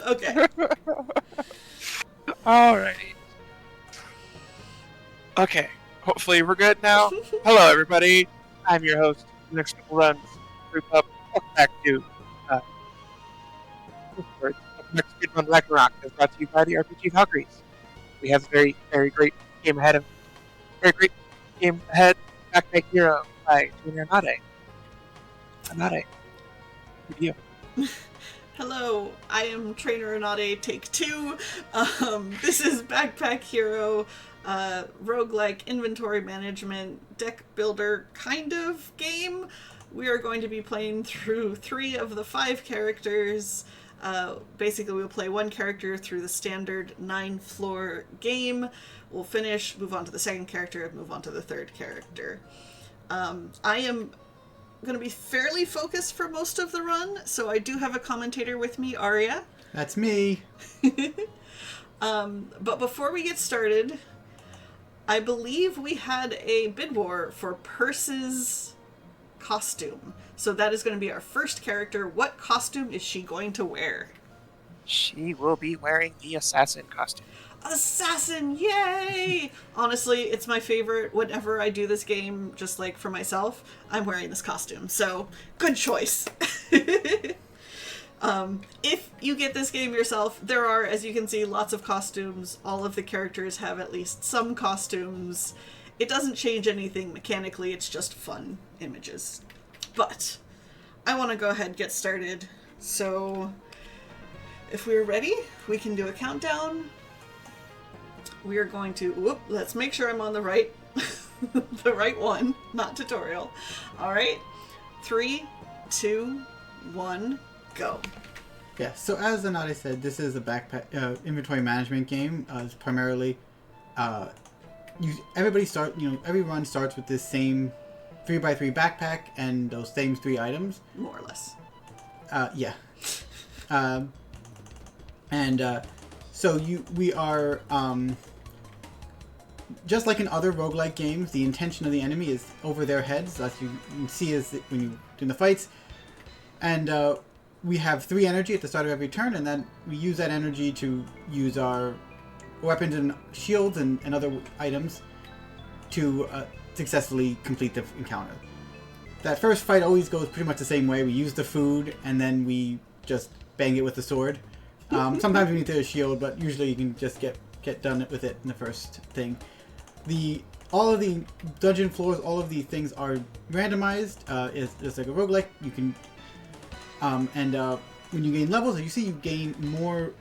Okay. Alrighty. Okay. Hopefully we're good now. Hello, everybody. I'm your host. The next couple runs. Group up. Welcome back to Speedrun Ragnarok. Is brought to you by the RPG Valkyries. We have a very great game ahead of. Very great game ahead. Backpack Hero by TrainerAnade. Anade. Good you. Hello, I am TrainerAnade Take 2. This is Backpack Hero, roguelike inventory management, deck builder kind of game. We are going to be playing through 3 of the 5 characters. Basically, we'll play one character through the standard 9-floor game. We'll finish, move on to the second character, and move on to the third character. I am going to be fairly focused for most of the run, so I do have a commentator with me, Arya. That's me. But before we get started, I believe we had a bid war for Perse's costume. So that is going to be our first character. What costume is she going to wear? She will be wearing the assassin costume. Assassin, yay! Honestly, it's my favorite. Whenever I do this game, just like for myself, I'm wearing this costume. So, good choice. If you get this game yourself, there are, as you can see, lots of costumes. All of the characters have at least some costumes. It doesn't change anything mechanically, it's just fun images. But, I want to go ahead and get started. So, if we're ready, we can do a countdown. We are going to, let's make sure I'm on the right, the right one, not tutorial. All right, 3, 2, 1, go. Yeah, so as Anade said, this is a backpack inventory management game. It's primarily, every run starts with this same 3x3 backpack and those same 3 items. More or less. Yeah. So we are, just like in other roguelike games, the intention of the enemy is over their heads, as you can see as when you do the fights. And we have 3 energy at the start of every turn, and then we use that energy to use our weapons and shields and other items to successfully complete the encounter. That first fight always goes pretty much the same way. We use the food, and then we just bang it with the sword. Sometimes we need to shield, but usually you can just get done with it in the first thing. All of the dungeon floors, all of the things are randomized. It's just like a roguelike. You can, when you gain levels, you see you gain more.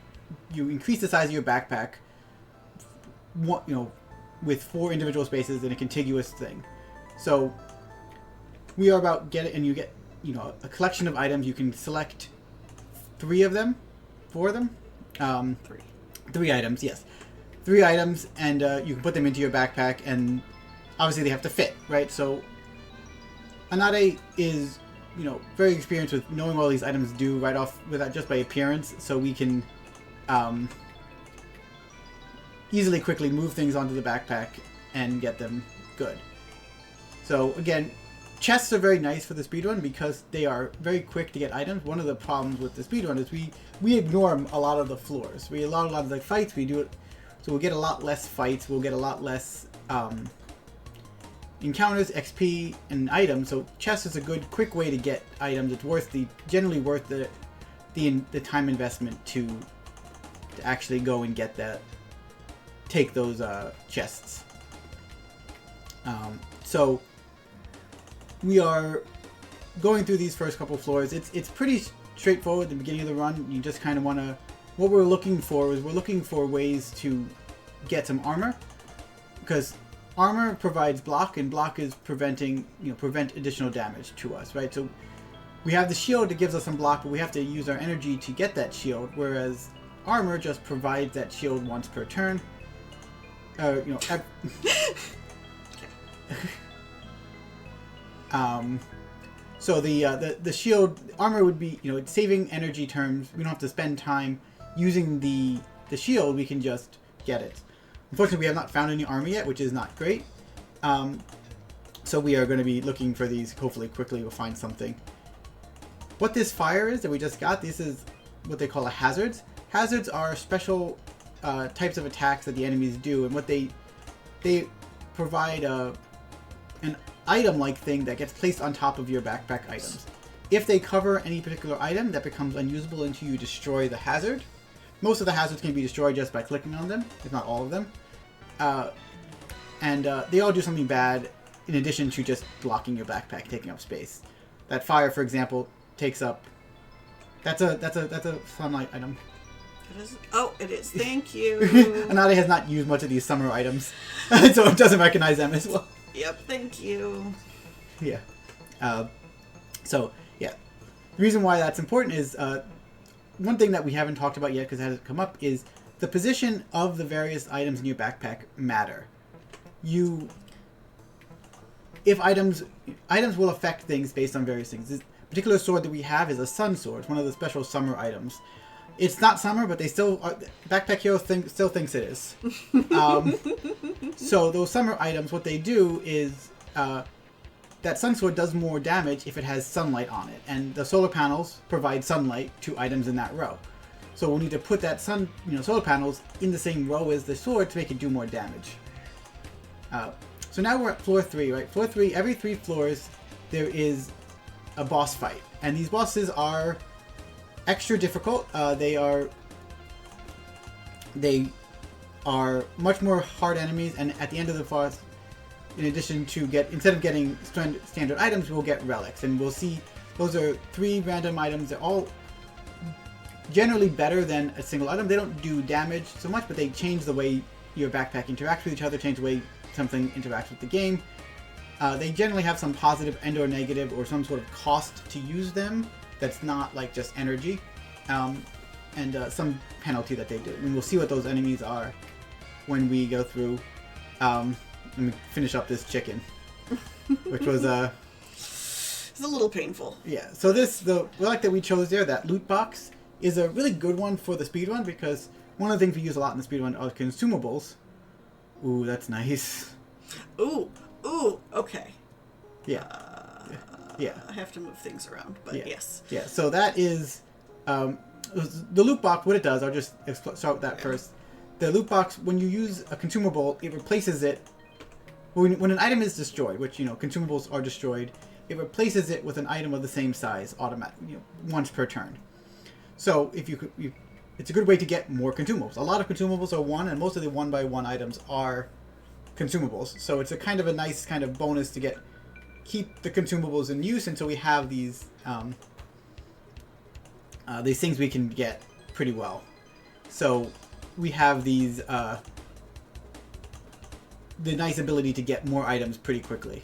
You increase the size of your backpack. With 4 individual spaces in a contiguous thing. So we are about and you get a collection of items. You can select 3 of them. 4 of them? 3 items, yes. 3 items, and you can put them into your backpack, and obviously they have to fit, right? So Anade is, very experienced with knowing what all these items do right off without just by appearance, so we can easily, quickly move things onto the backpack and get them good. So again, chests are very nice for the speedrun because they are very quick to get items. One of the problems with the speedrun is we ignore a lot of the floors. A lot of the fights, we do it, so we'll get a lot less fights, we'll get a lot less encounters, XP, and items. So chests is a good, quick way to get items. It's generally worth the time investment to actually go and take those chests. So we are going through these first couple floors. It's pretty straightforward at the beginning of the run. You just kind of want to... What we're looking for ways to get some armor. Because armor provides block, and block is prevent additional damage to us, right? So we have the shield that gives us some block, but we have to use our energy to get that shield, whereas armor just provides that shield once per turn. So the shield armor would be, it's saving energy terms. We don't have to spend time using the shield. We can just get it. Unfortunately, we have not found any armor yet, which is not great. So we are going to be looking for these. Hopefully, quickly we'll find something. What this fire is that we just got, this is what they call a hazard. hazards are special types of attacks that the enemies do, and what they provide an item-like thing that gets placed on top of your backpack items. If they cover any particular item, that becomes unusable until you destroy the hazard. Most of the hazards can be destroyed just by clicking on them, if not all of them. And they all do something bad in addition to just blocking your backpack, taking up space. That fire, for example, takes up... That's a sunlight item. It is. Oh, it is. Thank you. Anade has not used much of these summer items, so it doesn't recognize them as well. Yep, thank you. Yeah. So, yeah. The reason why that's important is, one thing that we haven't talked about yet because it hasn't come up is the position of the various items in your backpack matter. If items will affect things based on various things. This particular sword that we have is a sun sword. It's one of the special summer items. It's not summer, but they still Backpack Hero still thinks it is. So those summer items, what they do is that sun sword does more damage if it has sunlight on it, and the solar panels provide sunlight to items in that row. So we'll need to put that solar panels in the same row as the sword to make it do more damage. So now we're at floor 3, right? Floor 3, every 3 floors there is a boss fight, and these bosses are extra difficult. They are much more hard enemies, and at the end of the boss, in addition to instead of getting standard items, we'll get relics, and we'll see those are 3 random items. They're all generally better than a single item. They don't do damage so much, but they change the way your backpack interacts with each other, change the way something interacts with the game. They generally have some positive and or negative or some sort of cost to use them that's not like just energy, and some penalty that they do. And we'll see what those enemies are when we go through. Let me finish up this chicken, which was It's a little painful. yeah. So the relic that we chose there, that loot box, is a really good one for the speedrun because one of the things we use a lot in the speedrun are consumables. Ooh, that's nice. Ooh, okay. Yeah. Yeah. I have to move things around, but Yeah. yes. Yeah, so that is the loot box. What it does, I'll just start with that first. The loot box, when you use a consumable, it replaces it. When an item is destroyed, which consumables are destroyed, it replaces it with an item of the same size once per turn. So if it's a good way to get more consumables. A lot of consumables are 1, and most of the 1x1 items are consumables. So it's a nice kind of bonus to keep the consumables in use until we have these things we can get pretty well. So we have these the nice ability to get more items pretty quickly.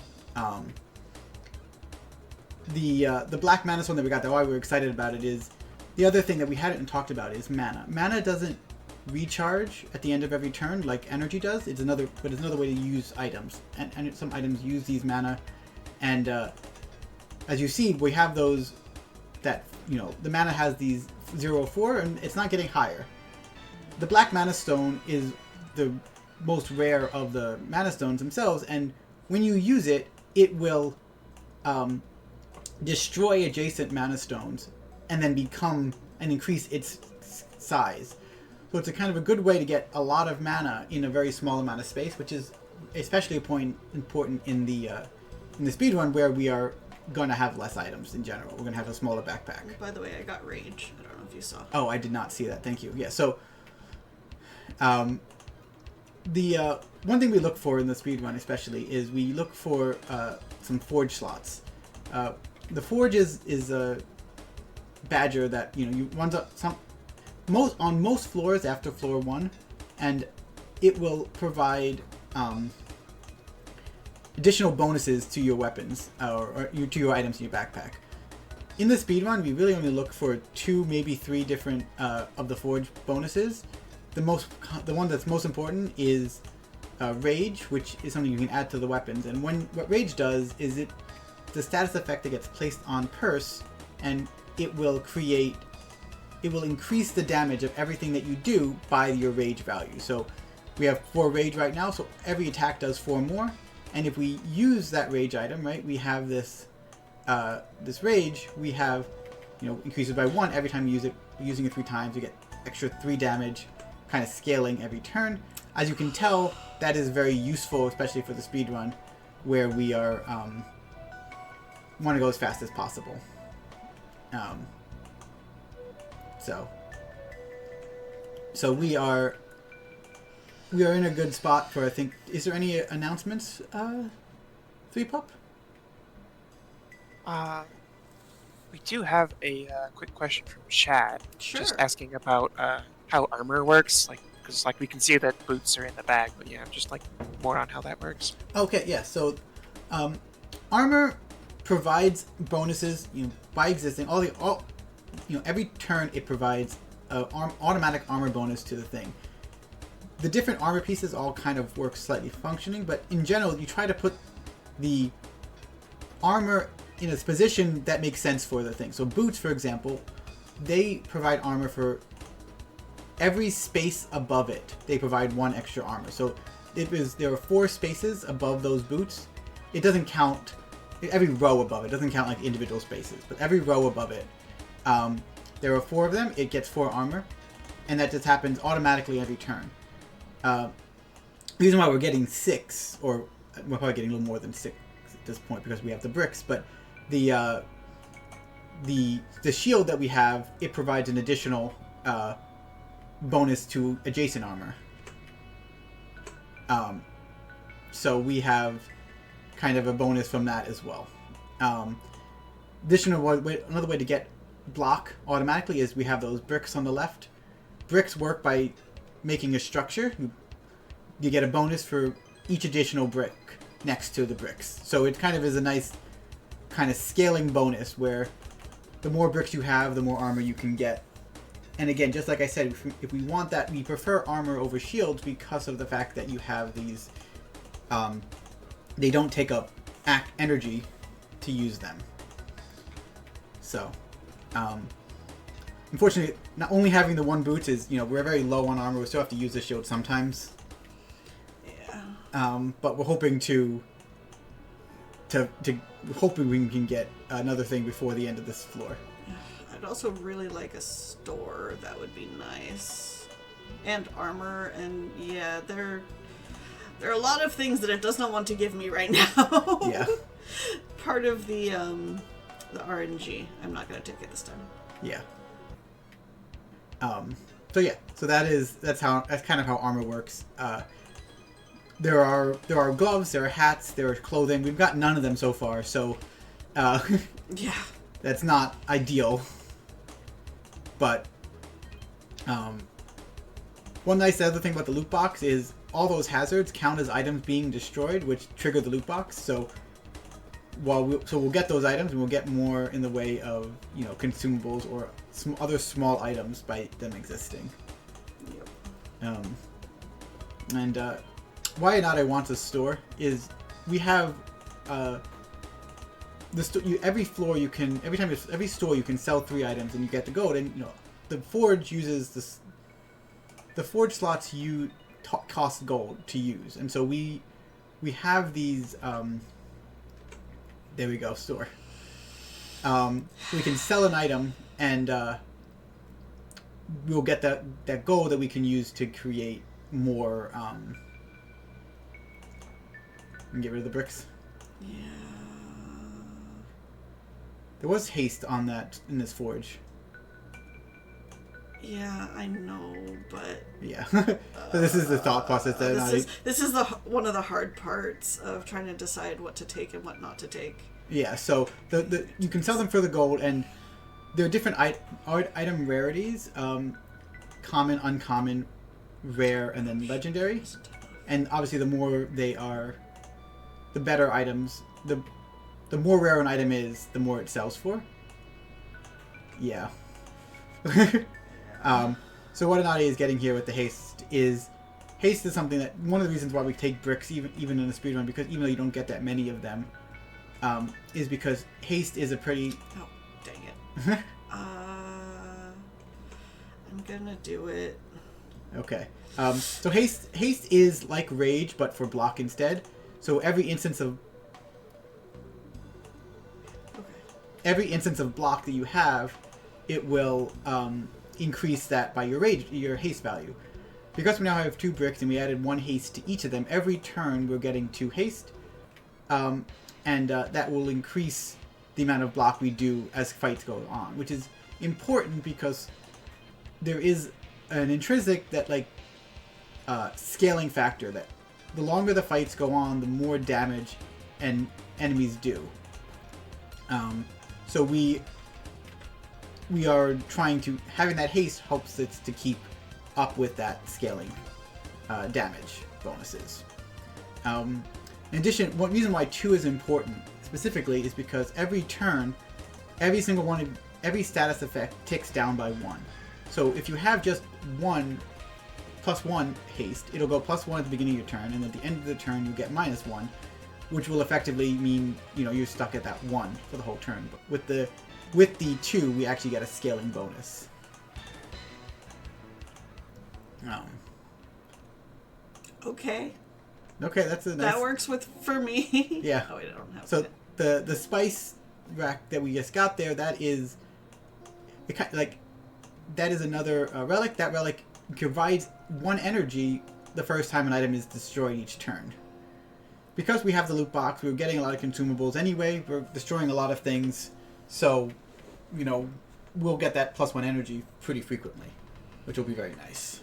The black mana stone that we got, why we're excited about it is the other thing that we hadn't talked about is mana. Mana doesn't recharge at the end of every turn like energy does. It's another way to use items, and some items use these mana. And as you see, we have those that the mana has these 0-4, and it's not getting higher. The black mana stone is the most rare of the mana stones themselves, and when you use it, it will destroy adjacent mana stones and then increase its size. So it's a kind of a good way to get a lot of mana in a very small amount of space, which is especially important in the speedrun where we are going to have less items in general. We're going to have a smaller backpack. By the way, I got rage. I don't know if you saw. Oh, I did not see that. Thank you. Yeah, so the one thing we look for in the speedrun especially is we look for some forge slots. The forge is a badger that you runs up on most floors after floor 1, and it will provide additional bonuses to your weapons or to your items in your backpack. In the speedrun, we really only look for 2, maybe 3 different of the forge bonuses. The one that's most important is Rage, which is something you can add to the weapons. And what Rage does is the status effect that gets placed on Purse, and it will increase the damage of everything that you do by your Rage value. So we have 4 Rage right now, so every attack does 4 more. And if we use that Rage item, right, we have this Rage, we have, increases by 1 every time you use it. Using it 3 times, you get extra 3 damage, kind of scaling every turn. As you can tell, that is very useful, especially for the speedrun, where we are want to go as fast as possible. So we are in a good spot for, I think. Is there any announcements, 3Pup? We do have a quick question from Chad, Sure. just asking about how armor works, because we can see that boots are in the bag, but yeah, just more on how that works. Okay, yeah. So, armor provides bonuses, by existing. Every turn it provides an automatic armor bonus to the thing. The different armor pieces all kind of work slightly functioning, but in general, you try to put the armor in a position that makes sense for the thing. So boots, for example, they provide armor for every space above it. They provide 1 extra armor. So there are 4 spaces above those boots. It doesn't count every row above it. Doesn't count like individual spaces, but every row above it, there are 4 of them. It gets 4 armor, and that just happens automatically every turn. The reason why we're getting 6, or we're probably getting a little more than 6 at this point because we have the bricks, but the shield that we have, it provides an additional bonus to adjacent armor. So we have kind of a bonus from that as well. Another way to get block automatically is we have those bricks on the left. Bricks work by making a structure. You get a bonus for each additional brick next to the bricks. So it kind of is a nice kind of scaling bonus where the more bricks you have, the more armor you can get. And again, just like I said, if we want that, we prefer armor over shields because of the fact that you have these, they don't take up energy to use them. So, unfortunately, not only having the 1 boot is, we're very low on armor. We still have to use the shield sometimes. Yeah. But we're hoping to hoping we can get another thing before the end of this floor. I'd also really like a store. That would be nice. And armor, and yeah, there are a lot of things that it does not want to give me right now. Yeah. Part of the RNG. I'm not going to take it this time. Yeah. So that's kind of how armor works. There are gloves, there are hats, there are clothing. We've got none of them so far, so yeah, that's not ideal. But one nice other thing about the loot box is all those hazards count as items being destroyed, which trigger the loot box. So we'll get those items, and we'll get more in the way of consumables or other small items by them existing. Yep. And why not I want a store is we have every store you can sell 3 items and you get the gold, and the forge uses the forge slots cost gold to use, and so we have these there we go, store. We can sell an item and we'll get that gold that we can use to create more and get rid of the bricks. Yeah. There was haste on that in this forge. Yeah, I know, but yeah. So this is the thought process that this is one of the hard parts of trying to decide what to take and what not to take. Yeah, so the you can sell them for the gold, and there are different item rarities: common, uncommon, rare, and then legendary. And obviously, the more they are, the better items. The more rare an item is, the more it sells for. Yeah. So what Anade is getting here with the haste is something that one of the reasons why we take bricks even in a speedrun, because even though you don't get that many of them, is because haste is a pretty. Oh, dang it! I'm gonna do it. Okay. So haste is like rage, but for block instead. So every instance of block that you have, it will increase that by your haste value. Because we now have 2 bricks and we added 1 haste to each of them, every turn we're getting 2 haste, and that will increase the amount of block we do as fights go on, which is important because there is an intrinsic that scaling factor that the longer the fights go on, the more damage and enemies do. So we are trying to having that haste helps us to keep up with that scaling damage bonuses. In addition, one reason why 2 is important specifically is because every turn, every status effect ticks down by 1. So if you have just +1 haste, it'll go +1 at the beginning of your turn, and at the end of the turn you get -1, which will effectively mean you're stuck at that 1 for the whole turn. But with the 2, we actually get a scaling bonus. Okay. Okay, that's a nice... That works for me. Yeah. Oh, wait, I don't have So it. the spice rack that we just got there, that is that is another relic. That relic provides 1 energy the first time an item is destroyed each turn. Because we have the loot box, we're getting a lot of consumables anyway. We're destroying a lot of things, so we'll get that +1 energy pretty frequently, which will be very nice.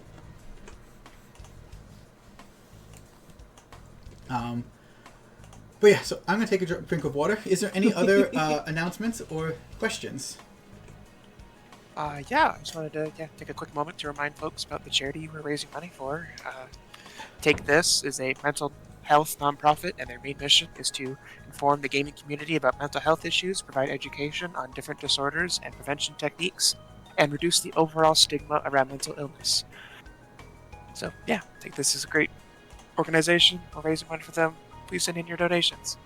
But yeah, so I'm going to take a drink of water. Is there any other announcements or questions? Yeah, I just wanted to take a quick moment to remind folks about the charity we're raising money for. Take This is a mental health nonprofit, and their main mission is to inform the gaming community about mental health issues, provide education on different disorders and prevention techniques, and reduce the overall stigma around mental illness. So yeah, Take This is a great organization. We're raising money for them. Please send in your donations.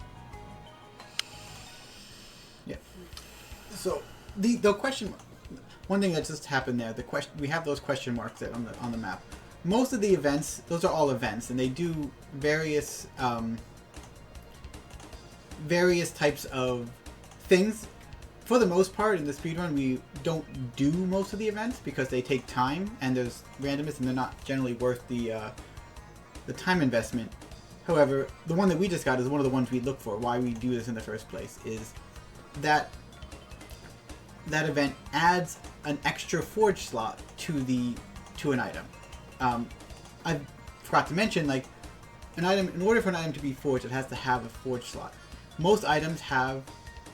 Yeah. So the question, one thing that just happened there, we have those question marks there on the map. Most of the events, those are all events, and they do various types of things. For the most part, in the speedrun, we don't do most of the events because they take time and there's randomness, and they're not generally worth the time investment. However, the one that we just got is one of the ones we look for. Why we do this in the first place is that event adds an extra forge slot to an item. I forgot to mention, an item, in order for an item to be forged, it has to have a forge slot. Most items have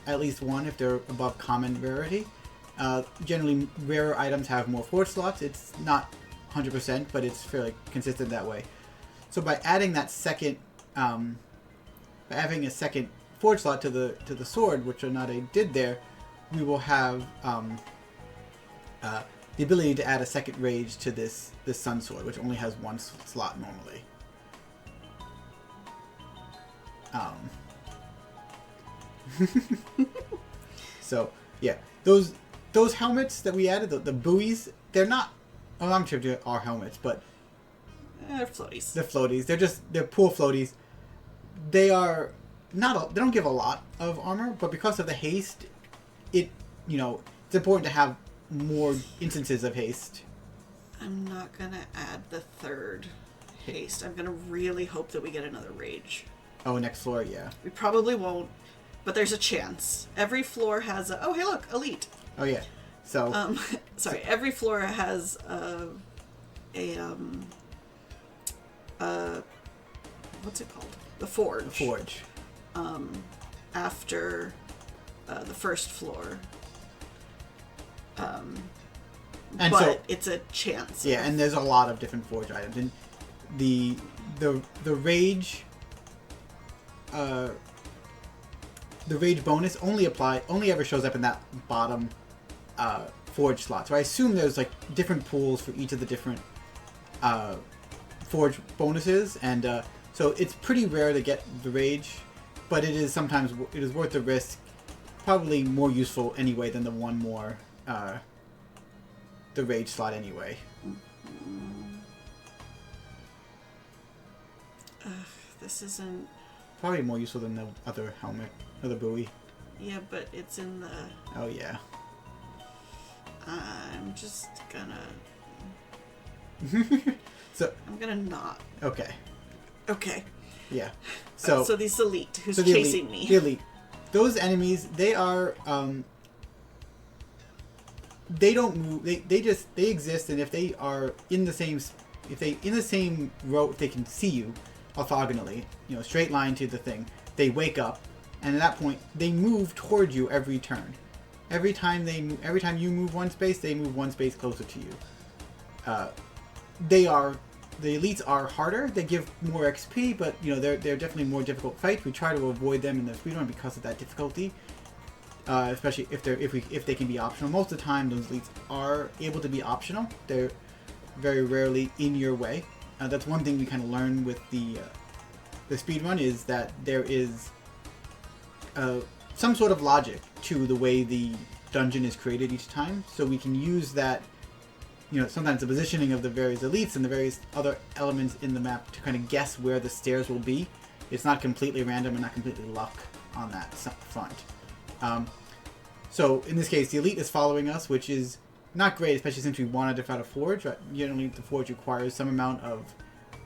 at least one if they're above common rarity. Generally, rarer items have more forge slots. It's not 100%, but it's fairly consistent that way. So by adding that second, by having a second forge slot to the sword, which TrainerAnade did there, we will have the ability to add a second rage to this sun sword, which only has 1 slot normally. So yeah, those helmets that we added, the buoys, they're not. Oh, I'm sure they are helmets, but They're floaties. they're floaties. They're pool floaties. They are not. They don't give a lot of armor, but because of the haste, it's important to have more instances of haste. I'm not gonna add the 3rd haste. I'm gonna really hope that we get another rage. Oh, next floor, yeah. We probably won't, but there's a chance. Every floor has a... Oh, hey, look, elite. Oh, yeah. So... sorry, every floor has what's it called? The forge. The forge. After the first floor. And but so, it's a chance. Yeah, and there's a lot of different forge items. And the rage... the rage bonus only ever shows up in that bottom forge slot. So I assume there's different pools for each of the different forge bonuses, and so it's pretty rare to get the rage, but it is worth the risk. Probably more useful anyway than the one more the rage slot anyway. This isn't... Probably more useful than the other helmet or the buoy. Yeah, but it's in the... Oh yeah. I'm I'm just gonna... So I'm gonna not. okay, Okay. yeah. So So these elite who's so the chasing elite, me. the elite, those enemies, they are they don't move. They exist, and if they are in the same row, if they can see you orthogonally, straight line to the thing, they wake up, and at that point they move toward you every turn. Every time you move one space, they move one space closer to you. The elites are harder. They give more XP, but they're definitely more difficult fights. We try to avoid them in the speedrun because of that difficulty. Especially if they can be optional. Most of the time, those elites are able to be optional. They're very rarely in your way. That's one thing we kind of learn with the speedrun, is that there is some sort of logic to the way the dungeon is created each time. So we can use that, sometimes the positioning of the various elites and the various other elements in the map to kind of guess where the stairs will be. It's not completely random and not completely luck on that front. So in this case, the elite is following us, which is not great, especially since we wanted to fight a forge. Generally, the forge requires some amount of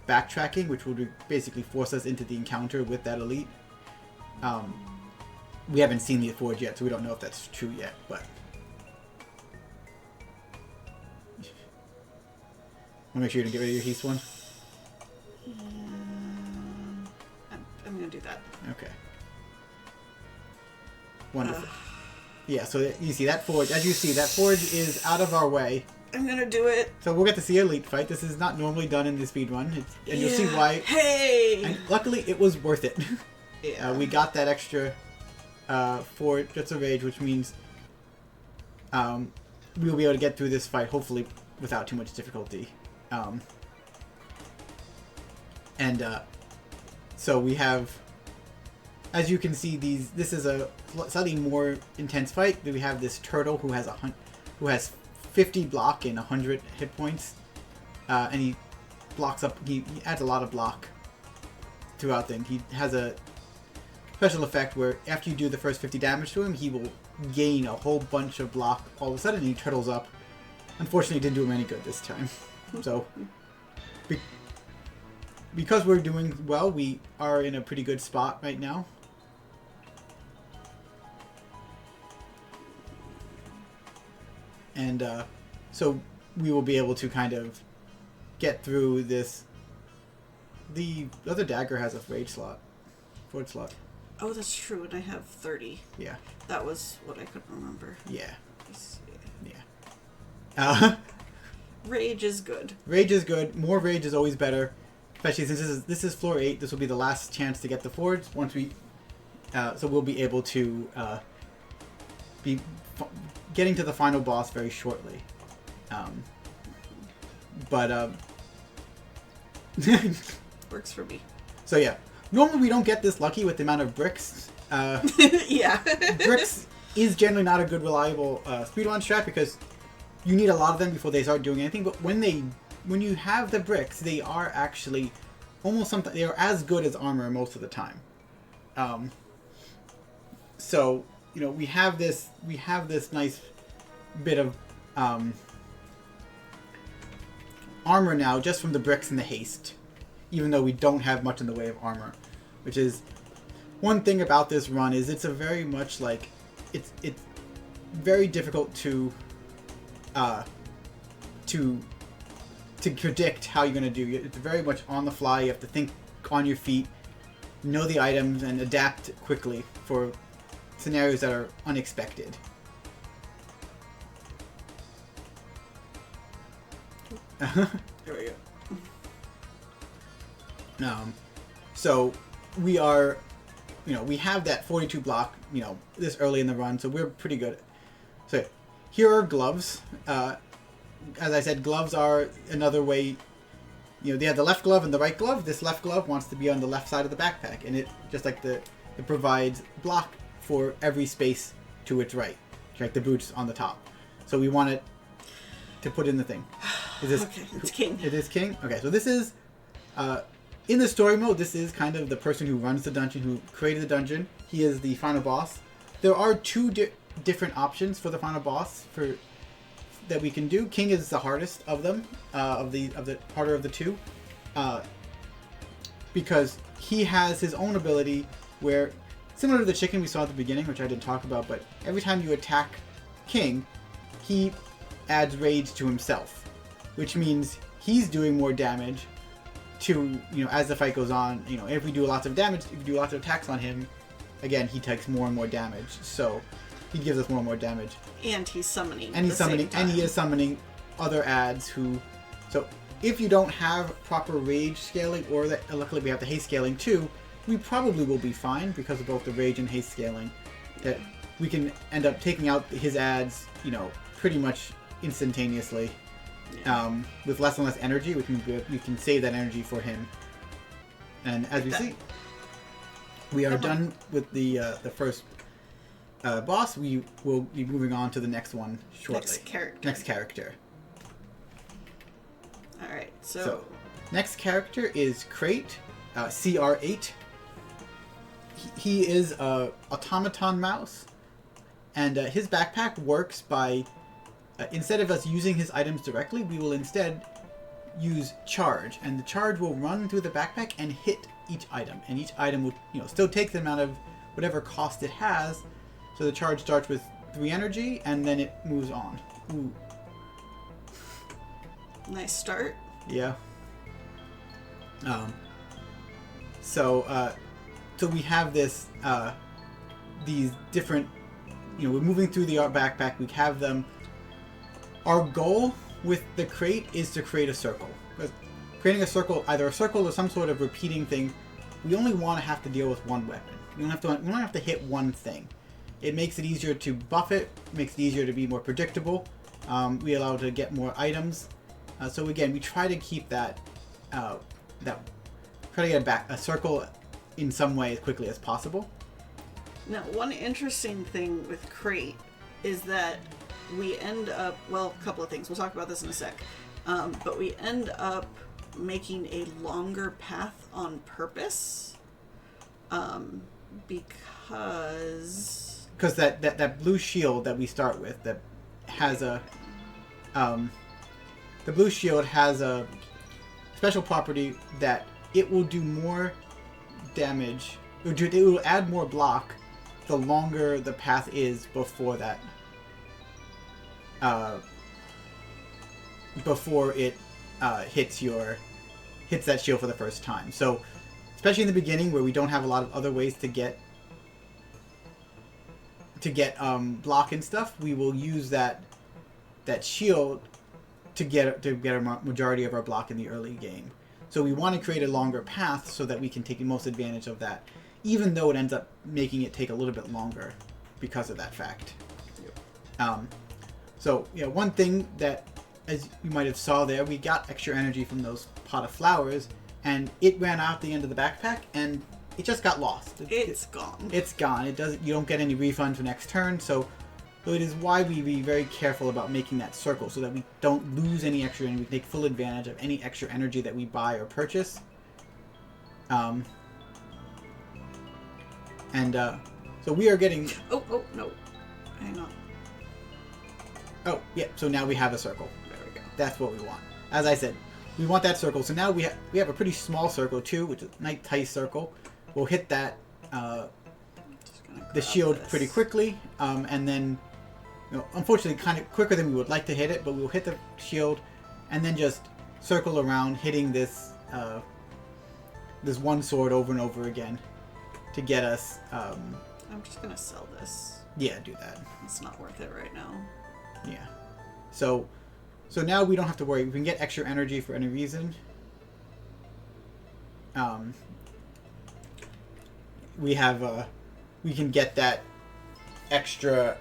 backtracking, which would basically force us into the encounter with that elite. We haven't seen the forge yet, so we don't know if that's true yet, but... Want to make sure you don't get rid of your haste one? I'm gonna do that. Okay. Wonderful. Yeah, so you see that forge. As you see, that forge is out of our way. I'm gonna do it. So we'll get to see elite fight. This is not normally done in the speedrun, and you'll see why. Hey! And luckily, it was worth it. Yeah. We got that extra 4 Jets of Rage, which means we'll be able to get through this fight, hopefully, without too much difficulty. So we have, as you can see, this is a slightly more intense fight. We have this turtle who has 50 block and 100 hit points, and he blocks up. He adds a lot of block throughout things. He has a special effect where after you do the first 50 damage to him, he will gain a whole bunch of block all of a sudden, and he turtles up. Unfortunately, it didn't do him any good this time. So, because we're doing well, we are in a pretty good spot right now. And so we will be able to kind of get through this. The other dagger has a rage slot, forward slot. Oh, that's true, and I have 30. Yeah. That was what I couldn't remember. Yeah. Let's see. Yeah. Rage is good. Rage is good. More rage is always better, especially since this is floor 8. This will be the last chance to get the forge. Once we, so we'll be able to be getting to the final boss very shortly. Works for me. So yeah, normally we don't get this lucky with the amount of bricks. Yeah. Bricks is generally not a good reliable speedrun strat because you need a lot of them before they start doing anything. But when you have the bricks, they are actually almost something. They are as good as armor most of the time. So we have this nice bit of armor now just from the bricks and the haste, even though we don't have much in the way of armor, which is one thing about this run. Is it's a very much like it's very difficult to predict how you're going to do. It's very much on the fly. You have to think on your feet, know the items, and adapt quickly for scenarios that are unexpected. There we go. So we are, we have that 42 block, this early in the run, so we're pretty good. So here are gloves. As I said, gloves are another way. They have the left glove and the right glove. This left glove wants to be on the left side of the backpack, and it just like it provides block for every space to its right, like the boots on the top. So we want it to put in the thing. Is this, okay, it's King. It is King? Okay, so this is, in the story mode, this is kind of the person who runs the dungeon, who created the dungeon. He is the final boss. There are two different options for the final boss. that we can do. King is the hardest of them, of the harder of the two, because he has his own ability where, similar to the chicken we saw at the beginning, which I didn't talk about, but every time you attack King, he adds rage to himself, which means he's doing more damage to, as the fight goes on. If we do lots of damage, if we do lots of attacks on him, again, he takes more and more damage. So he gives us more and more damage. And he's summoning. And he's summoning, and he is summoning other ads who. So if you don't have proper rage scaling, or luckily we have the haste scaling too, we probably will be fine because of both the rage and haste scaling. That we can end up taking out his ads, pretty much instantaneously. With less and less energy, we can save that energy for him. And as we see, we are done with the first boss. We will be moving on to the next one shortly. Next character. All right. So next character is Crate, CR8. He is a automaton mouse, and his backpack works by. Instead of us using his items directly, we will instead use charge, and the charge will run through the backpack and hit each item, and each item will still take the amount of whatever cost it has. So the charge starts with 3 energy, and then it moves on. Ooh. Nice start. Yeah. So we have this these different. We're moving through the art backpack. We have them. Our goal with the crate is to create a circle. Creating a circle, either a circle or some sort of repeating thing, we only want to have to deal with one weapon. We don't have to hit one thing. It makes it easier to buff it, makes it easier to be more predictable. We allow it to get more items. So again, we try to keep try to get a circle in some way as quickly as possible. Now, one interesting thing with crate is that we end up, a couple of things. We'll talk about this in a sec. But we end up making a longer path on purpose. Because that blue shield that we start with that has the blue shield has a special property that it will do more damage. It will add more block the longer the path is before that. Before it hits that shield for the first time. So, especially in the beginning where we don't have a lot of other ways to get block and stuff, we will use that shield to get a majority of our block in the early game. So we want to create a longer path so that we can take the most advantage of that, even though it ends up making it take a little bit longer because of that fact. Yep. So, one thing that, as you might have saw there, we got extra energy from those pot of flowers, and it ran out the end of the backpack, and it just got lost. It's gone. It's gone. You don't get any refund for next turn, so it is why we be very careful about making that circle, so that we don't lose any extra energy. We take full advantage of any extra energy that we buy or purchase. So we are getting... Oh, no. Hang on. Oh, yeah, so now we have a circle. There we go. That's what we want. As I said, we want that circle. So now we have a pretty small circle, too, which is a nice tight circle. We'll hit that, the shield pretty quickly, and then, unfortunately, kind of quicker than we would like to hit it, but we'll hit the shield, and then just circle around, hitting this one sword over and over again to get us... I'm just going to sell this. Yeah, do that. It's not worth it right now. Yeah. So now we don't have to worry. We can get extra energy for any reason. We can get that extra.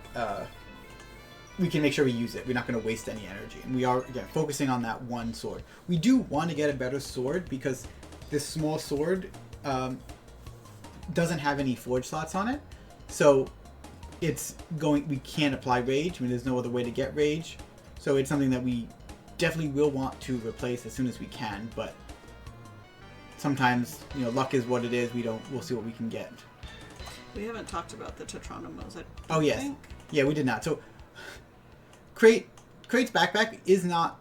We can make sure we use it. We're not going to waste any energy, and we are again focusing on that one sword. We do want to get a better sword because this small sword doesn't have any forge slots on it, so. We can't apply rage. I mean, there's no other way to get rage. So it's something that we definitely will want to replace as soon as we can, but sometimes, luck is what it is. We'll see what we can get. We haven't talked about the Tetronimos. Oh, yes. Yeah, we did not. So, Crate Crate's backpack is not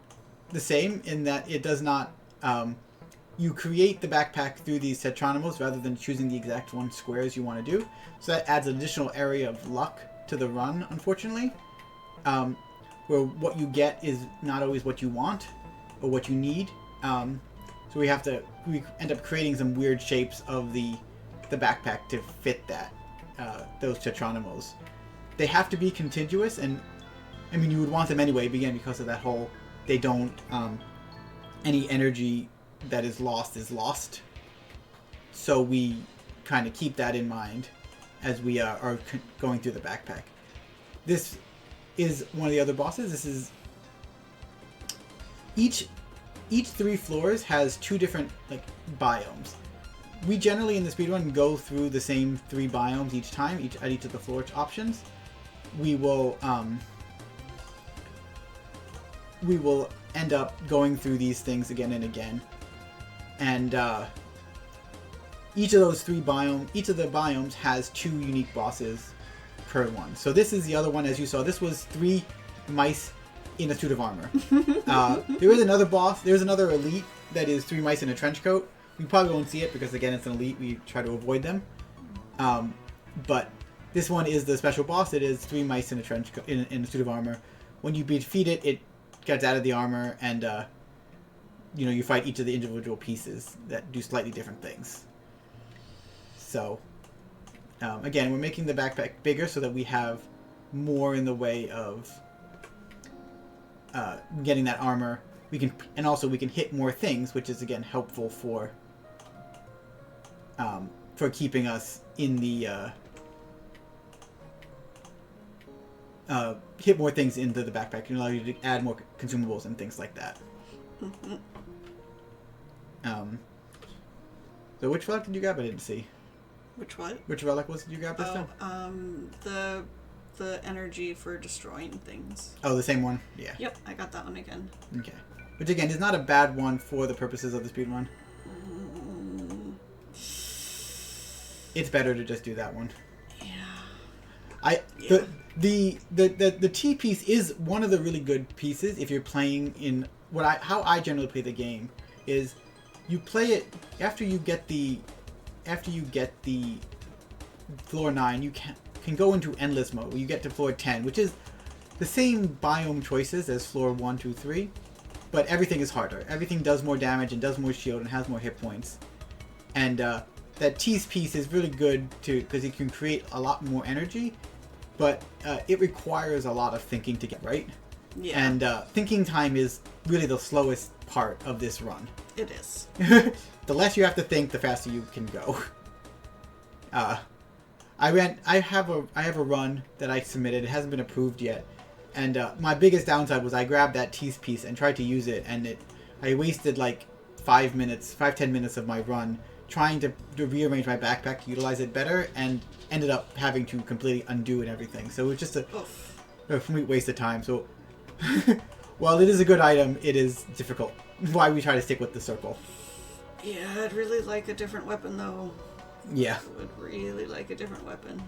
the same in that it does not. You create the backpack through these Tetronimals rather than choosing the exact one squares you want to do. So that adds an additional area of luck to the run, unfortunately. Where what you get is not always what you want or what you need. So we end up creating some weird shapes of the backpack to fit that those Tetronimals. They have to be contiguous, and I mean you would want them anyway, again because of that whole they don't any energy that is lost. So we kind of keep that in mind as we are going through the backpack. This is one of the other bosses. This is each 3 floors has 2 different like biomes. We generally in the speedrun go through the same 3 biomes each time, at each of the floor options. We will end up going through these things again and again, and each of the biomes has 2 unique bosses per one. So this is the other one, as you saw. This was 3 mice in a suit of armor. There is another boss. There's another elite that is 3 mice in a trench coat. We probably won't see it because again it's an elite. We try to avoid them. But this one is the special boss. It is 3 mice in a trench coat, in a suit of armor. When you defeat it, it gets out of the armor, and you fight each of the individual pieces that do slightly different things. So again, we're making the backpack bigger so that we have more in the way of getting that armor. We can hit more things, which is again helpful for keeping us in the hit more things into the backpack and allow you to add more consumables and things like that. Mm-hmm. So which relic did you grab? I didn't see. Which what? Which relic did you grab this time? The energy for destroying things. Oh, the same one? Yeah. Yep, I got that one again. Okay. Which again is not a bad one for the purposes of the speedrun. It's better to just do that one. Yeah. The T piece is one of the really good pieces if you're playing in how I generally play the game is you play it after you get the floor 9, you can go into endless mode. You get to floor 10, which is the same biome choices as floor 1, 2, 3, but everything is harder. Everything does more damage and does more shield and has more hit points. And that tease piece is really good because it can create a lot more energy, but it requires a lot of thinking to get right. Yeah. And thinking time is really the slowest part of this run. It is. The less you have to think, the faster you can go. I have a run that I submitted. It hasn't been approved yet, and my biggest downside was I grabbed that tease piece and tried to use it, and I wasted like 10 minutes of my run trying to rearrange my backpack to utilize it better, and ended up having to completely undo and everything. So it was just a complete waste of time. So while it is a good item, it is difficult. Why we try to stick with the circle. Yeah, I'd really like a different weapon though. Yeah. I would really like a different weapon.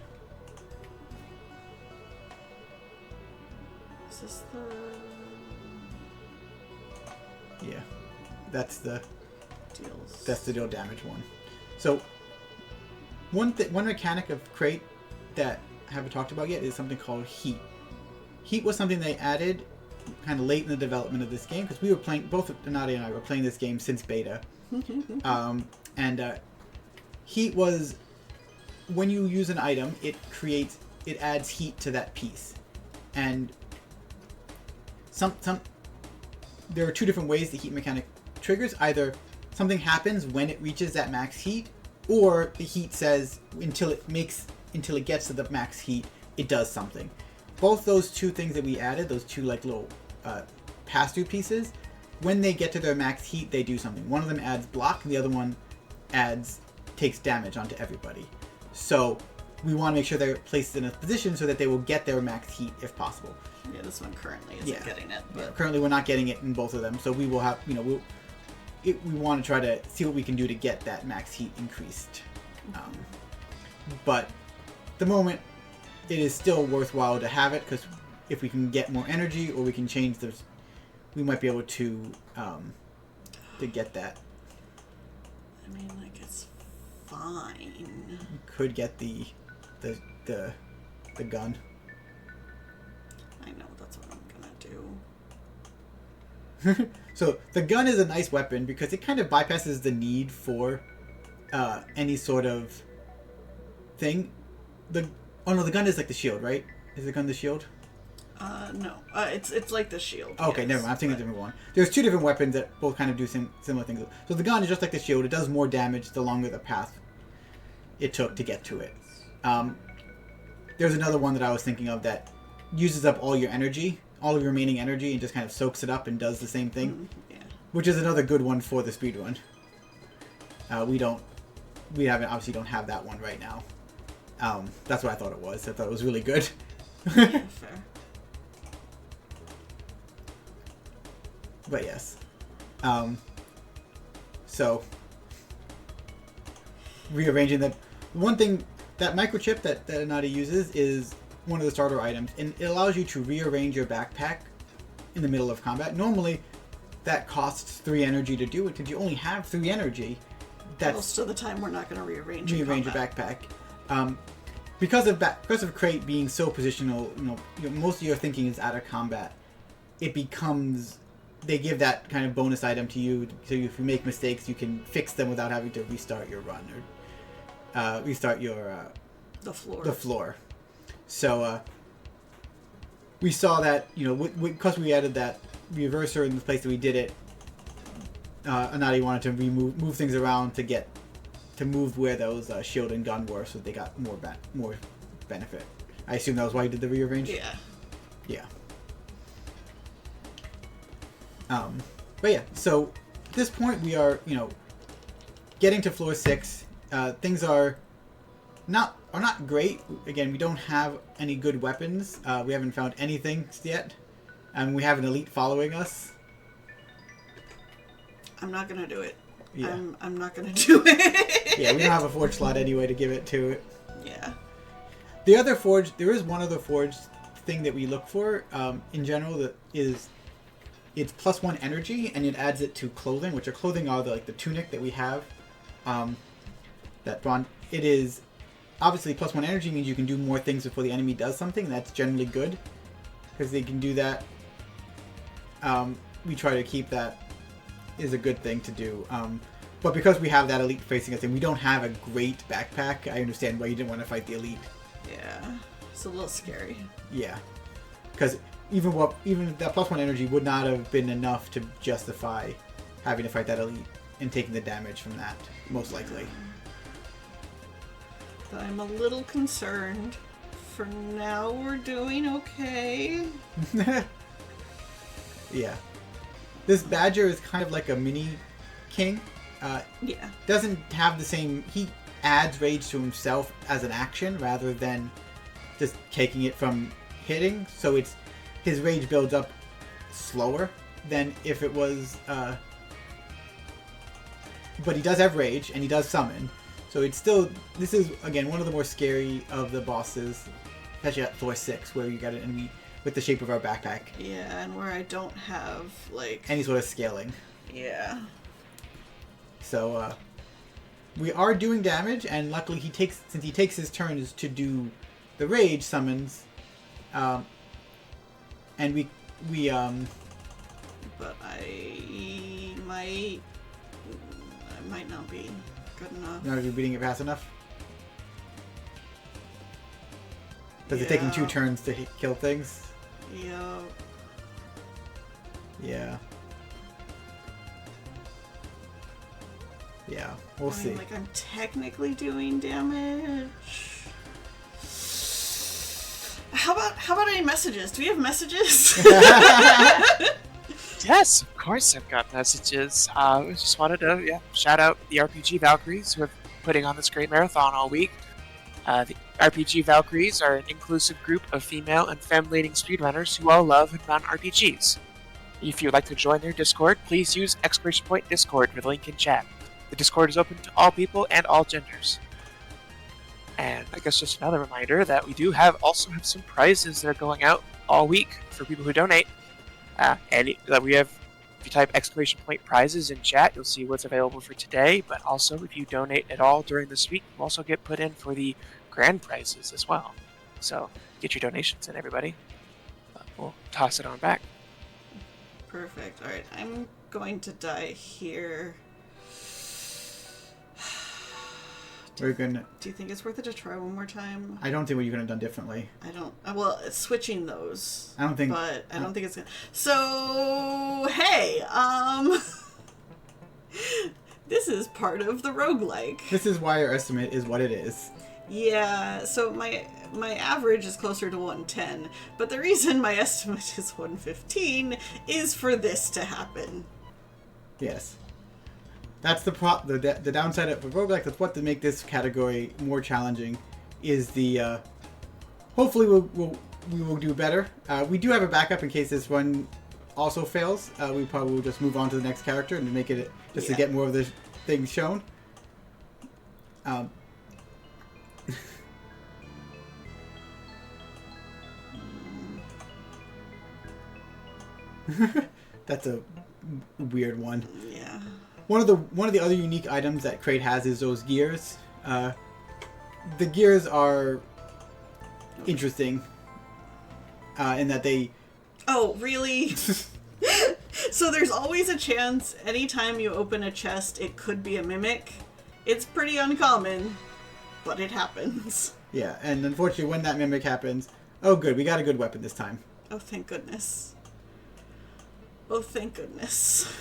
Is this the... Yeah. That's the deals? deal damage one. So one mechanic of Crate that I haven't talked about yet is something called Heat. Heat was something they added kind of late in the development of this game because we were playing, both Anade and I were playing this game since beta. Heat was when you use an item, it adds heat to that piece, and there are 2 different ways the heat mechanic triggers. Either something happens when it reaches that max heat, or the heat says until it gets to the max heat, it does something. Both those 2 things that we added, those 2 like little pass-through pieces, when they get to their max heat, they do something. One of them adds block, and the other one takes damage onto everybody. So we want to make sure they're placed in a position so that they will get their max heat if possible. Yeah, this one currently isn't getting it. But... Yeah, currently we're not getting it in both of them, so we will have, we want to try to see what we can do to get that max heat increased. But at the moment, it is still worthwhile to have it because if we can get more energy, or we can change the. We might be able to get that. I mean, like, it's fine. You could get the gun. I know, that's what I'm gonna do. So the gun is a nice weapon because it kind of bypasses the need for any sort of thing. The gun is like the shield, right? Is the gun the shield? No. It's like the shield. Okay, yes, never mind. I'm thinking a different one. There's two different weapons that both kind of do similar things. So the gun is just like the shield. It does more damage the longer the path it took to get to it. There's another one that I was thinking of that uses up all your energy, all of your remaining energy, and just kind of soaks it up and does the same thing. Yeah. Which is another good one for the speedrun. We obviously don't have that one right now. That's what I thought it was. I thought it was really good. Yeah, fair. But yes. So, rearranging that. One thing, that microchip that Anade uses is one of the starter items, and it allows you to rearrange your backpack in the middle of combat. Normally, that costs 3 energy to do it, because you only have 3 energy. That's Most of the time, we're not going to rearrange your backpack. Because of Crate being so positional, most of your thinking is out of combat. It becomes, they give that kind of bonus item to you, so if you make mistakes, you can fix them without having to restart your run or restart your the floor. So we saw that because we added that reverser in the place that we did it. Anade wanted to move things around to move where those shield and gun were, so they got more benefit. I assume that was why you did the rearrange? Yeah. Yeah. But yeah, so at this point we are, getting to floor 6. Things are not great. Again, we don't have any good weapons. We haven't found anything yet. And we have an elite following us. I'm not gonna do it. Yeah. I'm not gonna do it. Yeah, we don't have a forge slot anyway to give it to it. Yeah. The other forge, there is one other forge thing that we look for in general that is, it's +1 energy, and it adds it to clothing, which are clothing are the tunic that we have. It is obviously +1 energy means you can do more things before the enemy does something. That's generally good because they can do that. We try to keep that is a good thing to do. But because we have that elite facing us and we don't have a great backpack, I understand why you didn't want to fight the elite. Yeah, it's a little scary. Yeah, because even that +1 energy would not have been enough to justify having to fight that elite and taking the damage from that, most likely. But I'm a little concerned. For now, we're doing okay. Yeah. This Badger is kind of like a mini king. Yeah. Doesn't have the same... He adds rage to himself as an action rather than just taking it from hitting. So his rage builds up slower than if it was... But he does have rage, and he does summon. So it's still... This is, again, one of the more scary of the bosses. Especially at floor 6, where you got an enemy with the shape of our backpack. Yeah, and where I don't have, any sort of scaling. Yeah. So, we are doing damage, and luckily since he takes his turns to do the rage summons, and we But I might not be good enough. Not you beating it fast enough? Because it's taking 2 turns to kill things? Yeah. Yeah. Yeah, we'll see. I'm technically doing damage. How about any messages? Do we have messages? Yes, of course I've got messages. I just wanted to shout out the RPG Valkyries who are putting on this great marathon all week. The RPG Valkyries are an inclusive group of female and femme-leading speedrunners who all love and run RPGs. If you would like to join their Discord, please use !Discord with the link in chat. The Discord is open to all people and all genders. And I guess just another reminder that we do also have some prizes that are going out all week for people who donate. And we have, if you type !prizes in chat, you'll see what's available for today. But also, if you donate at all during this week, you also get put in for the grand prizes as well. So get your donations in, everybody. We'll toss it on back. Perfect. All right, I'm going to die here. We're gonna. Do you think it's worth it to try one more time? I don't think what you could have done differently. I don't. Well, it's switching those. I don't think. But I don't think it's gonna. So hey, this is part of the roguelike. This is why our estimate is what it is. Yeah. So my average is closer to 110, but the reason my estimate is 115 is for this to happen. Yes. That's the downside of a roguelike. That's what to make this category more challenging. Is the hopefully we will do better. We do have a backup in case this one also fails. We probably will just move on to the next character and make it just to get more of the things shown. That's a weird one. Yeah. One of the other unique items that Crate has is those gears. The gears are interesting in that they... Oh, really? So there's always a chance anytime you open a chest it could be a mimic. It's pretty uncommon, but it happens. Yeah, and unfortunately when that mimic happens... Oh good, we got a good weapon this time. Oh, thank goodness. Oh, thank goodness.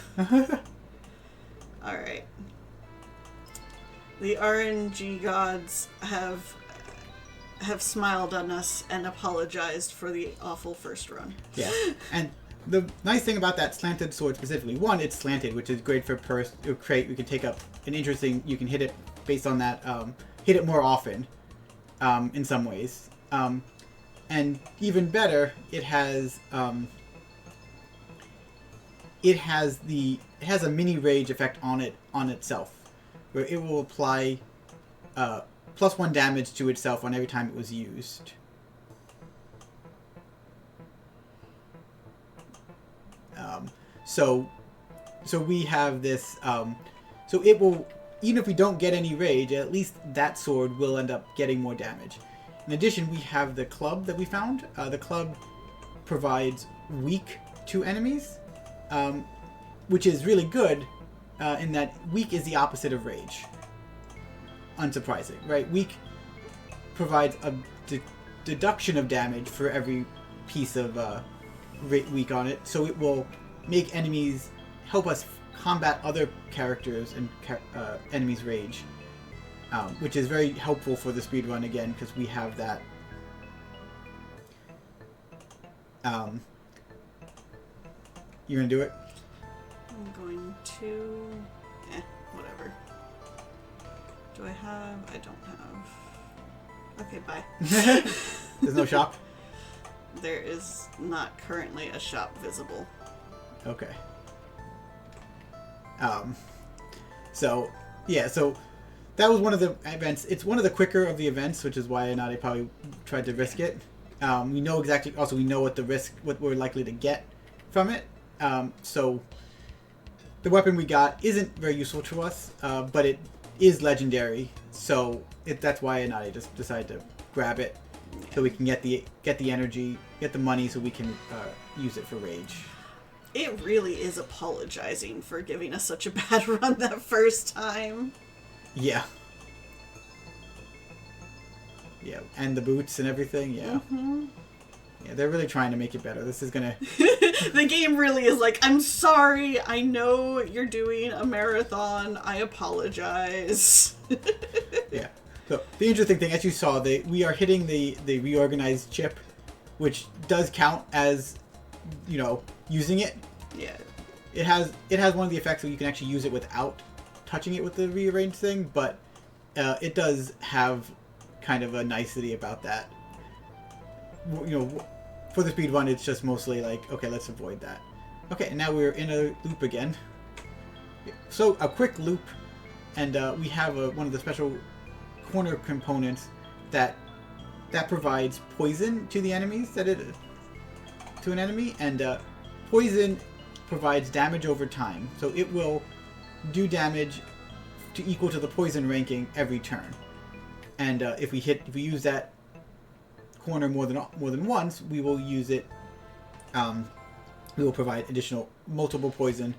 Alright. The RNG gods have smiled on us and apologized for the awful first run. Yeah, and the nice thing about that slanted sword specifically, one, it's slanted, which is great for Crate. You can take up an interesting... You can hit it based on that... hit it more often, in some ways. And even better, it has... It has a mini rage effect on itself, where it will apply +1 damage to itself on every time it was used. So we have this. So it will, even if we don't get any rage, at least that sword will end up getting more damage. In addition, we have the club that we found. The club provides weak to enemies. Which is really good in that weak is the opposite of rage. Unsurprising, right? Weak provides a deduction of damage for every piece of weak on it, so it will make enemies help us combat other characters and enemies' rage, which is very helpful for the speedrun again because we have that. You gonna do it? I'm going to... whatever. Do I have... I don't have... Okay, bye. There's no shop? There is not currently a shop visible. Okay. So, yeah, so that was one of the events. It's one of the quicker of the events, which is why Anade probably tried to risk it. We know exactly... Also, we know what what we're likely to get from it. So the weapon we got isn't very useful to us, but it is legendary. So that's why Anade just decided to grab it, so we can get the energy, get the money, so we can use it for rage. It really is apologizing for giving us such a bad run that first time. Yeah. Yeah, and the boots and everything. Yeah. Mm-hmm. Yeah, they're really trying to make it better. This is gonna... The game really is like, I'm sorry, I know you're doing a marathon, I apologize. Yeah. So, the interesting thing, as you saw, we are hitting the reorganized chip, which does count as, using it. Yeah. It has one of the effects where you can actually use it without touching it with the rearranged thing, but it does have kind of a nicety about that. For the speedrun, it's just mostly like, okay, let's avoid that. Okay, and now we're in a loop again. So, a quick loop, and we have one of the special corner components that provides poison to the enemies that it to an enemy, and poison provides damage over time. So it will do damage to equal to the poison ranking every turn. And if we use that corner more than once, we will use it. We will provide additional multiple poison,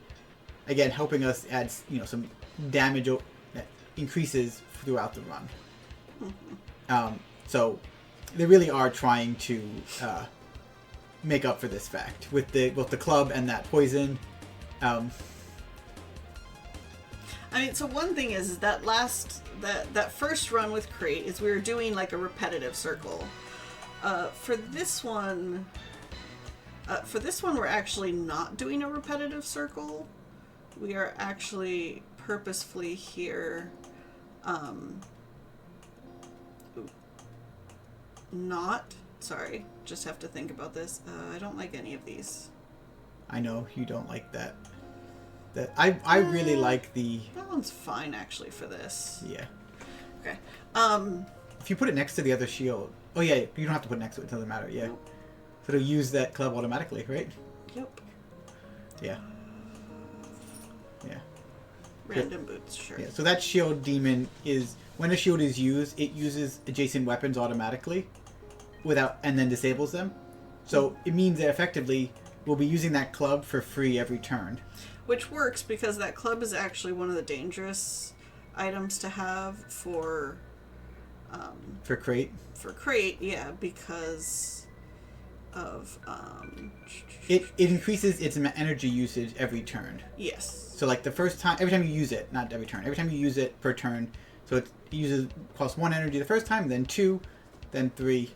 again helping us add some damage that increases throughout the run. So they really are trying to make up for this fact with both the club and that poison. I mean, so one thing is that that first run with Crate is we were doing like a repetitive circle. For this one, we're actually not doing a repetitive circle. We are actually purposefully here, just have to think about this. I don't like any of these. I know you don't like that. I really like the... That one's fine, actually, for this. Yeah. Okay. If you put it next to the other shield... Oh, yeah, you don't have to put it next to it. It doesn't matter, yeah. Nope. So it'll use that club automatically, right? Yep. Yeah. Yeah. Random boots, sure. Yeah, so that shield demon is... When a shield is used, it uses adjacent weapons automatically and then disables them. So it means that effectively we'll be using that club for free every turn. Which works because that club is actually one of the dangerous items to have for Crate? For Crate, yeah, because of... It increases its energy usage every turn. Yes. So like every time you use it, not every turn, every time you use it per turn, so it costs 1 energy the first time, then 2, then 3.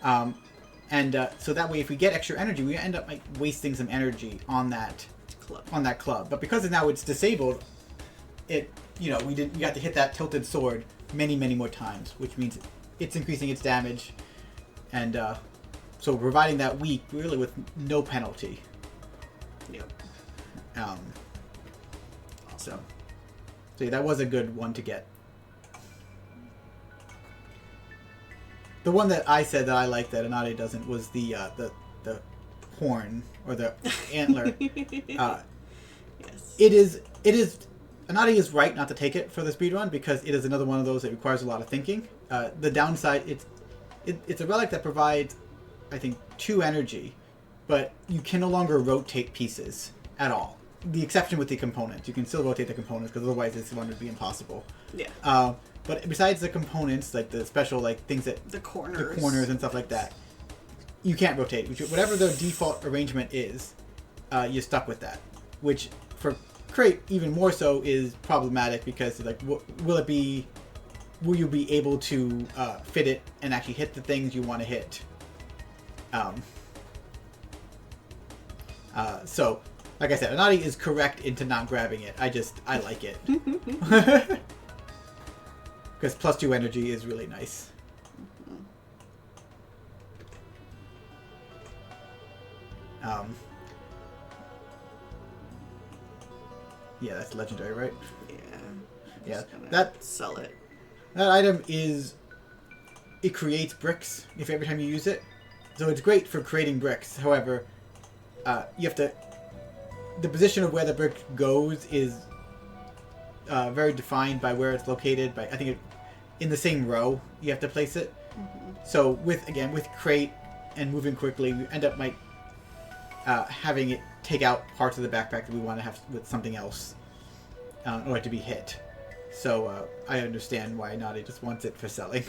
So that way if we get extra energy, we end up wasting some energy on that club. But because now it's disabled, we got to hit that tilted sword many more times, which means it's increasing its damage, and so providing that weak really with no penalty. Yep. So yeah, that was a good one to get. The one that I said that I liked that Anade doesn't was the horn or the antler. Yes. It is. Anade is right not to take it for the speedrun because it is another one of those that requires a lot of thinking. The downside, it's a relic that provides, I think, 2 energy, but you can no longer rotate pieces at all. The exception with the components. You can still rotate the components because otherwise this one would be impossible. Yeah. But besides the components, like the special things that... The corners and stuff like that, you can't rotate. Whatever the default arrangement is, you're stuck with that. Which, for Crate, even more so is problematic because, will you be able to fit it and actually hit the things you want to hit? So, like I said, Anade is correct into not grabbing it. I like it. Because +2 energy is really nice. Yeah, that's legendary, right? Yeah. That sell it. That item it creates bricks every time you use it, so it's great for creating bricks. However, you have to. The position of where the brick goes is very defined by where it's located. I think in the same row you have to place it. Mm-hmm. So with Crate and moving quickly, we end up having it take out parts of the backpack that we want to have with something else in order to be hit. So I understand why Nadi just wants it for selling.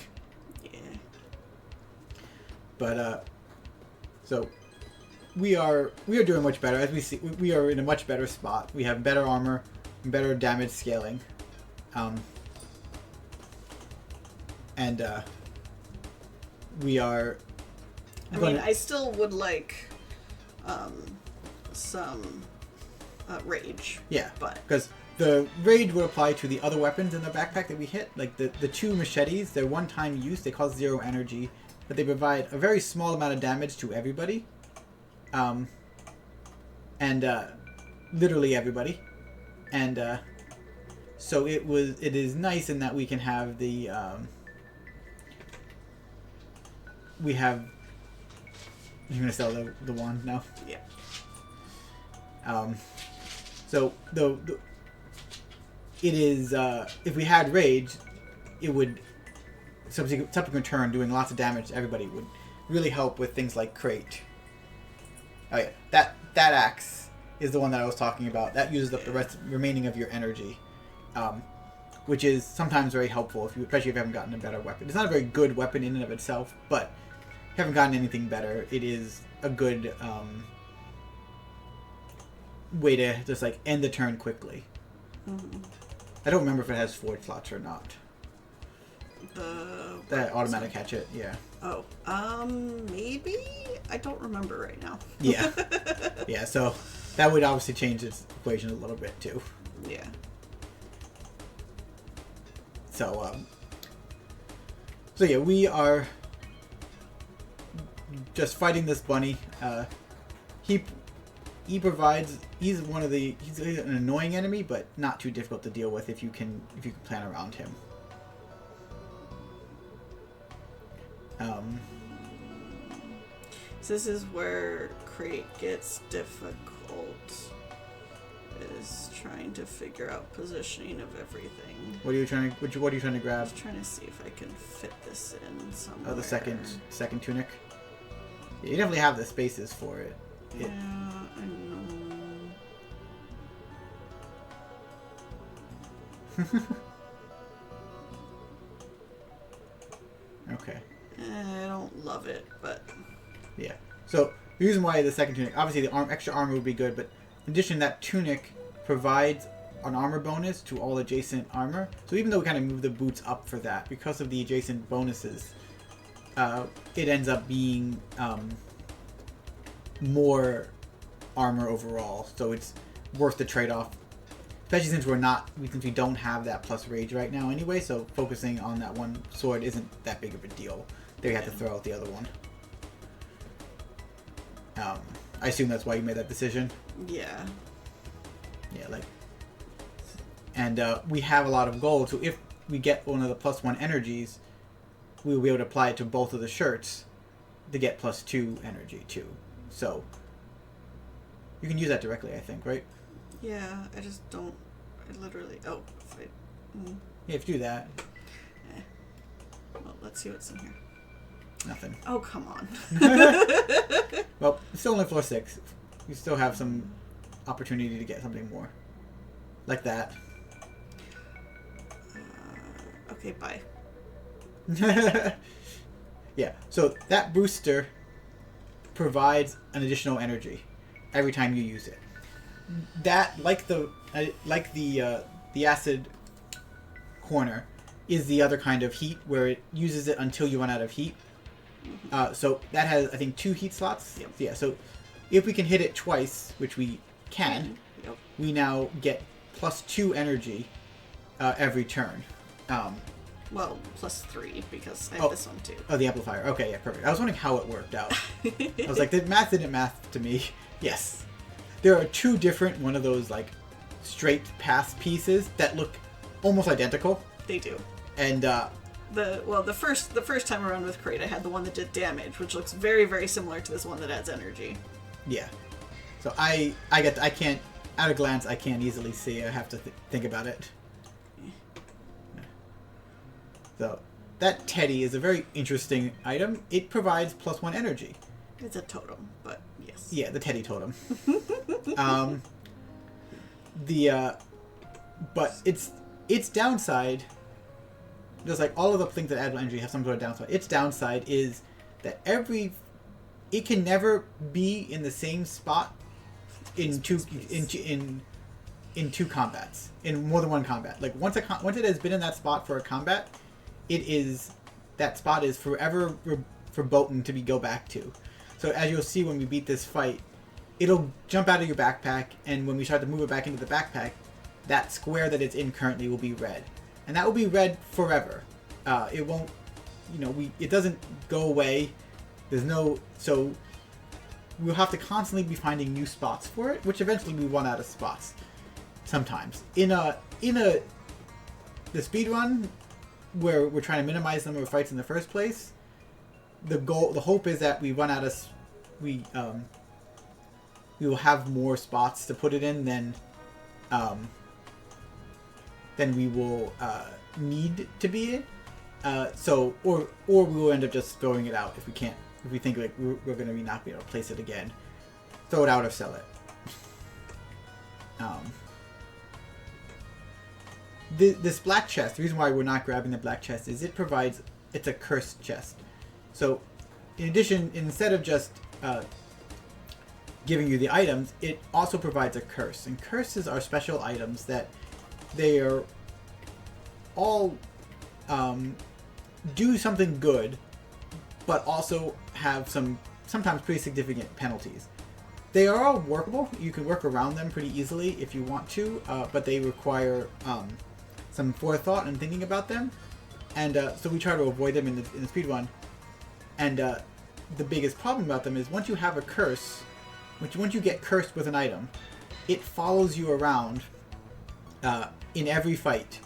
Yeah. But so we are doing much better. As we see, we are in a much better spot. We have better armor, better damage scaling, and we are. I still would like some rage. Yeah, but because the rage would apply to the other weapons in the backpack that we hit. Like the 2 machetes, they're one-time use. They cost 0 energy, but they provide a very small amount of damage to everybody. Literally everybody. And so it is nice in that we can have we have You're gonna sell the wand now. Yeah. So it is if we had rage, it would subsequent turn doing lots of damage to everybody would really help with things like crate. Oh yeah, that axe is the one that I was talking about. That uses up the remaining of your energy, which is sometimes very helpful especially if you haven't gotten a better weapon. It's not a very good weapon in and of itself, but if you haven't gotten anything better, it is a good way to just like end the turn quickly. Mm-hmm. I don't remember if it has forward slots or not. That automatic hatchet, yeah. Oh, maybe? I don't remember right now. Yeah. Yeah, so that would obviously change its equation a little bit too. Yeah. So yeah, we are just fighting this bunny. He provides. He's an annoying enemy, but not too difficult to deal with if you can plan around him. So this is where crate gets difficult. Is trying to figure out positioning of everything. What are you trying to grab? I was trying to see if I can fit this in somewhere. Oh, the second tunic. Yeah, you definitely have the spaces for it. Yeah, I know. Okay. I don't love it, but yeah. So the reason why the second tunic, obviously the extra armor would be good, but in addition, that tunic provides an armor bonus to all adjacent armor. So even though we kind of move the boots up for that, because of the adjacent bonuses, it ends up being more armor overall. So it's worth the trade-off, especially since we don't have that plus rage right now anyway. So focusing on that one sword isn't that big of a deal. There you have to throw out the other one. I assume that's why you made that decision. yeah. Yeah, and we have a lot of gold, so if we get one of the +1 energies, we will be able to apply it to both of the shirts to get +2 energy too. So you can use that directly, I think, right? Yeah, I just don't. I literally. Oh, if I. Yeah, if you do that. Well, let's see what's in here. Nothing. Oh, come on. Well, it's still only floor 6. You still have some opportunity to get something more. Like that. Okay, bye. Yeah, so that booster provides an additional energy every time you use it. That, like the acid corner, is the other kind of heat where it uses it until you run out of heat. So that has, I think, 2 heat slots. Yep. Yeah, so if we can hit it twice, which we can, Yep. we now get +2 energy every turn. Well, +3 because I have this one too. Oh, the amplifier. Okay, yeah, perfect. I was wondering how it worked out. I was like, the math didn't math to me. Yes. There are 2 different one of those like straight pass pieces that look almost identical. They do. And the first time around with crate, I had the one that did damage, which looks very, very similar to this one that adds energy. yeah. So I can't at a glance I can't easily see. I have to think about it. So that teddy is a very interesting item. It provides +1 energy. It's a totem, but yes. Yeah, the teddy totem. But its downside, just like all of the things that add energy have some sort of downside. Its downside is that it can never be in the same spot in two combats, in more than one combat. Like once it has been in that spot for a combat, that spot is forever verboten to go back to. So as you'll see when we beat this fight, it'll jump out of your backpack, and when we start to move it back into the backpack, that square that it's in currently will be red, and that will be red forever. It won't, it doesn't go away. So we'll have to constantly be finding new spots for it, which eventually we run out of spots. Sometimes in the speedrun, where we're trying to minimize the number of fights in the first place, the hope is that we run out of we will have more spots to put it in than we will need to be in. So or we will end up just throwing it out if we can't. If we think like we're going to be not be able to place it again, throw it out or sell it. This black chest, the reason why we're not grabbing the black chest is it's a cursed chest. So in addition, instead of just giving you the items, it also provides a curse. And curses are special items that they are all do something good, but also have some sometimes pretty significant penalties. They are all workable. You can work around them pretty easily if you want to, but they require some forethought and thinking about them. And so we try to avoid them in the speedrun. And the biggest problem about them is once you have a curse, once you get cursed with an item, it follows you around in every fight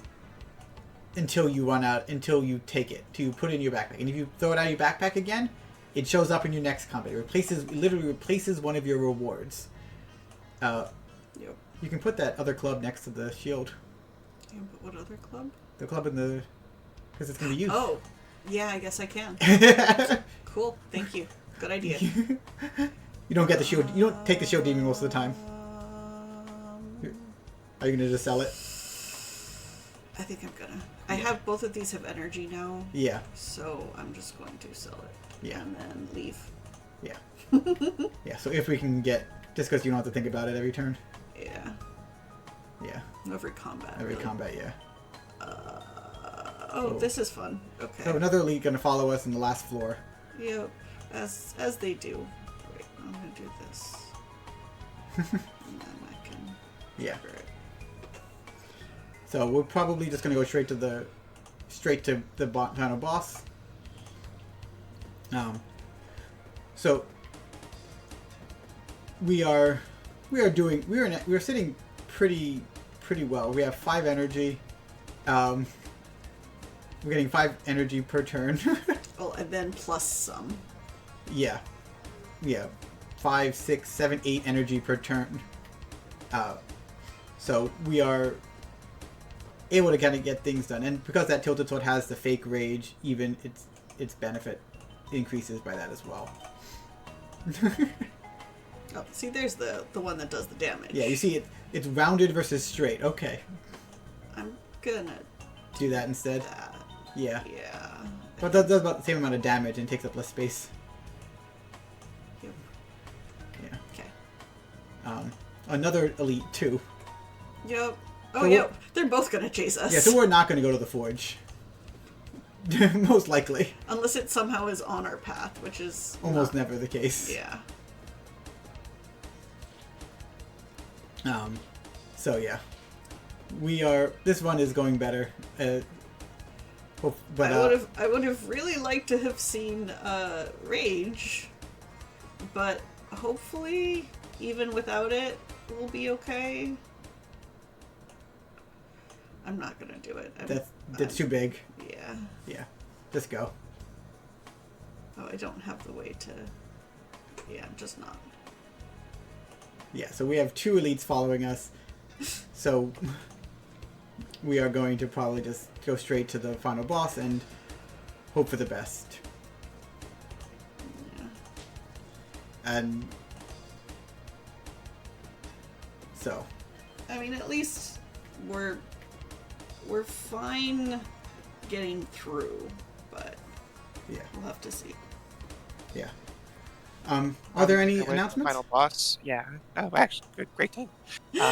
until you run out, until you take it, to put it in your backpack. And if you throw it out of your backpack again, it shows up in your next combat. It literally replaces one of your rewards. Yep. You can put that other club next to the shield. Yeah, but what other club? The club in the... because it's going to be used. Oh, yeah, I guess I can. Cool, thank you. Good idea. You don't get the shield. You don't take the shield demon most of the time. Are you going to just sell it? I think I'm gonna. I have both of these have energy now. Yeah. So I'm just going to sell it. Yeah. And then leave. Yeah. Yeah, so if we can get... just because you don't have to think about it every turn. Yeah. Yeah. Every combat. Every really. combat, yeah. This is fun. Okay. So another elite going to follow us in the last floor. Yep. As they do. Wait, I'm gonna do this. And then I can Yeah. trigger it. So we're probably just going to go straight to the final boss. So we're sitting pretty well. We have 5 energy. We're getting 5 energy per turn. Oh, and then plus some. Yeah. 5, 6, 7, 8 energy per turn. So we are able to kind of get things done, and because that tilted sword has the fake rage, even its benefit increases by that as well. Oh, see, there's the one that does the damage. Yeah, you see it's rounded versus straight. Okay, I'm gonna do that instead. that. Yeah, Yeah. but that does about the same amount of damage and takes up less space. Yep. Yeah. Okay. Another elite too. Yep. Oh, So yep. They're both gonna chase us. Yeah, so we're not going to go to the forge. Most likely. Unless it somehow is on our path, which is Almost never the case. Yeah. So yeah, this one is going better. But I would have really liked to have seen rage, but hopefully, even without it, we'll be okay. I'm not gonna do it. That's too big. Yeah. Yeah, just go. Oh, I don't have the way to. Yeah, I'm just not. Yeah, so we have 2 elites following us. So we are going to probably just go straight to the final boss and hope for the best. Yeah. And so. I mean, at least we're fine getting through, but Yeah. we'll have to see. Yeah. Are there any With announcements? Final boss, yeah. Oh, actually, great time.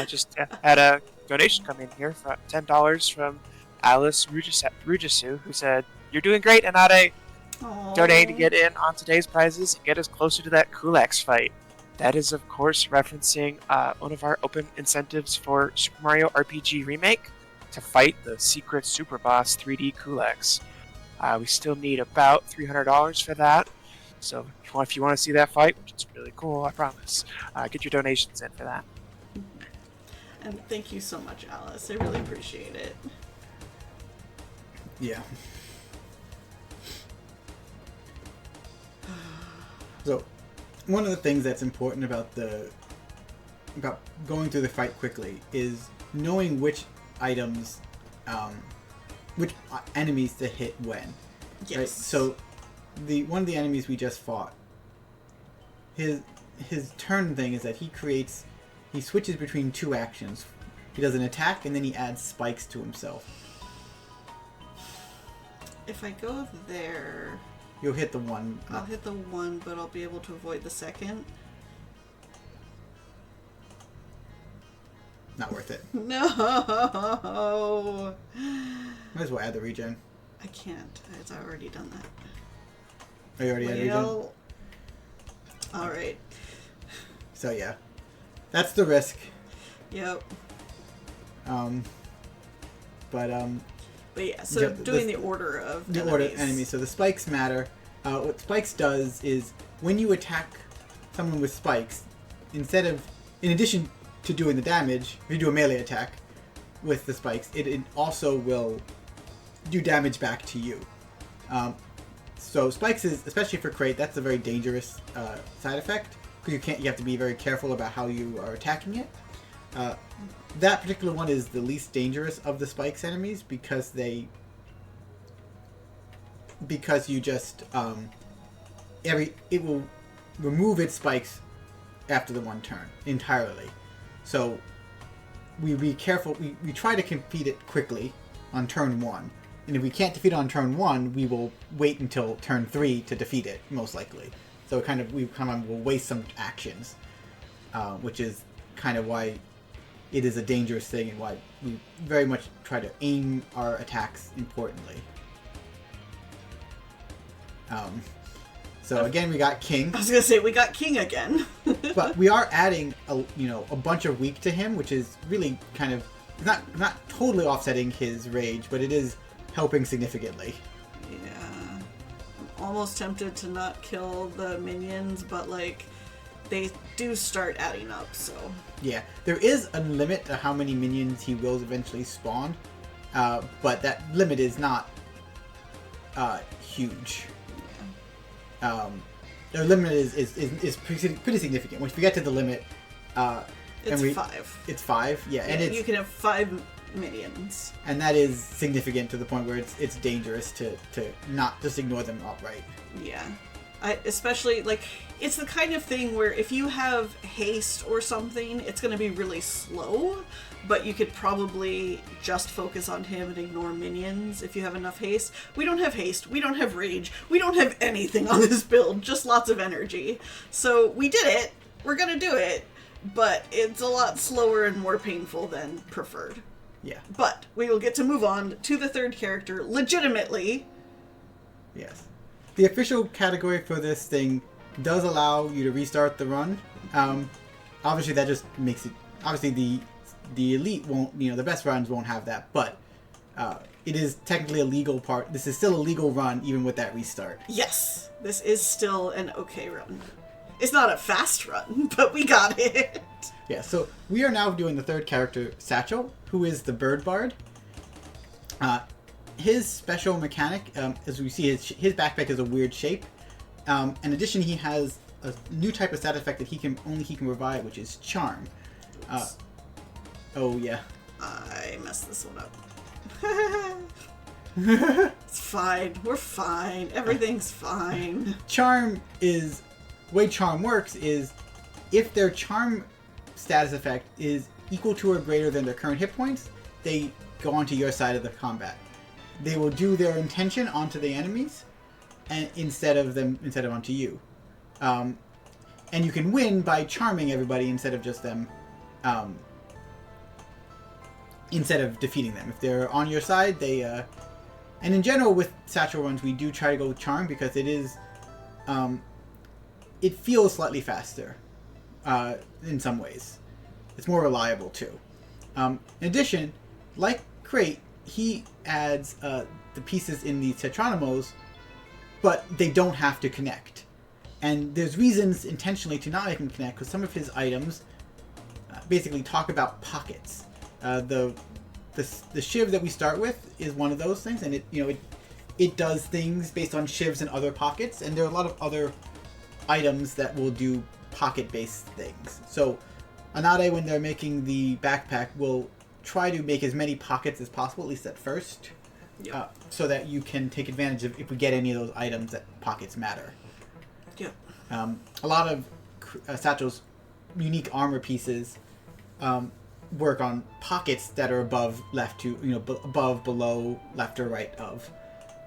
Just had a donation come in here for $10 from Alice Rujisu, who said, "You're doing great, Anade. Donate to get in on today's prizes and get us closer to that Kulaks fight." That is, of course, referencing one of our open incentives for Super Mario RPG Remake to fight the secret super boss 3D Kulaks. We still need about $300 for that. So if you want to see that fight, which is really cool, I promise, get your donations in for that. And thank you so much, Alice. I really appreciate it. Yeah. So, one of the things that's important about going through the fight quickly is knowing which items, which enemies to hit when. Yes. Right? So one of the enemies we just fought, his turn thing is that he switches between two actions. He does an attack and then he adds spikes to himself. If I go there, You'll hit the one. I'll hit the one, but I'll be able to avoid the second. Not worth it. No. Might as well add the regen. I can't. I've already done that. Oh, you already had regen? All right. So yeah, that's the risk. Yep. But yeah, so doing the order of the enemies. order of enemies. So the spikes matter. What spikes does is when you attack someone with spikes, in addition to doing the damage, if you do a melee attack with the spikes, it also will do damage back to you. So spikes is, especially for crate, that's a very dangerous side effect because you have to be very careful about how you are attacking it. That particular one is the least dangerous of the spikes enemies because you just it will remove its spikes after the one turn entirely. So we be careful. We try to defeat it quickly on turn 1, and if we can't defeat it on turn 1, we will wait until turn 3 to defeat it most likely. So we will waste some actions, which is kind of why it is a dangerous thing and why we very much try to aim our attacks importantly. So again, we got King. I was gonna say we got King again. But we are adding a bunch of weak to him, which is really kind of not totally offsetting his rage, but it is helping significantly. Yeah, I'm almost tempted to not kill the minions, but like they do start adding up. So yeah, there is a limit to how many minions he will eventually spawn, but that limit is not huge. The limit is pretty significant. Once we get to the limit, it's 5. It's 5, yeah, and you can have 5 minions, and that is significant to the point where it's dangerous to not just ignore them outright. Yeah, especially like it's the kind of thing where if you have haste or something, it's going to be really slow. But you could probably just focus on him and ignore minions if you have enough haste. We don't have haste. We don't have rage. We don't have anything on this build. Just lots of energy. So we did it. We're going to do it. But it's a lot slower and more painful than preferred. Yeah. But we will get to move on to the third character legitimately. Yes. The official category for this thing does allow you to restart the run. Obviously, that just makes it... Obviously, the elite won't, the best runs won't have that, but it is technically a legal part. This is still a legal run, even with that restart. Yes, this is still an okay run. It's not a fast run, but we got it. Yeah, so we are now doing the third character, Satchel, who is the Bird Bard. His special mechanic, as we see, his backpack is a weird shape. In addition, he has a new type of stat effect that he can provide, which is Charm. Oh, yeah. I messed this one up. It's fine. We're fine. Everything's fine. Charm is... The way Charm works is if their Charm status effect is equal to or greater than their current hit points, they go onto your side of the combat. They will do their intention onto the enemies and instead of onto you. And you can win by charming everybody instead of just them... instead of defeating them. If they're on your side, they... And in general, with Satchel runs, we do try to go with Charm because it is... it feels slightly faster in some ways. It's more reliable, too. In addition, like Crate, he adds the pieces in the Tetronymos, but they don't have to connect. And there's reasons intentionally to not make them connect, because some of his items basically talk about pockets. The shiv that we start with is one of those things, and it does things based on shivs and other pockets, and there are a lot of other items that will do pocket-based things. So Anade, when they're making the backpack, will try to make as many pockets as possible, at least at first, Yep. so that you can take advantage of if we get any of those items that pockets matter. Yep. A lot of Satchel's unique armor pieces work on pockets that are above, left to, above, below, left or right of.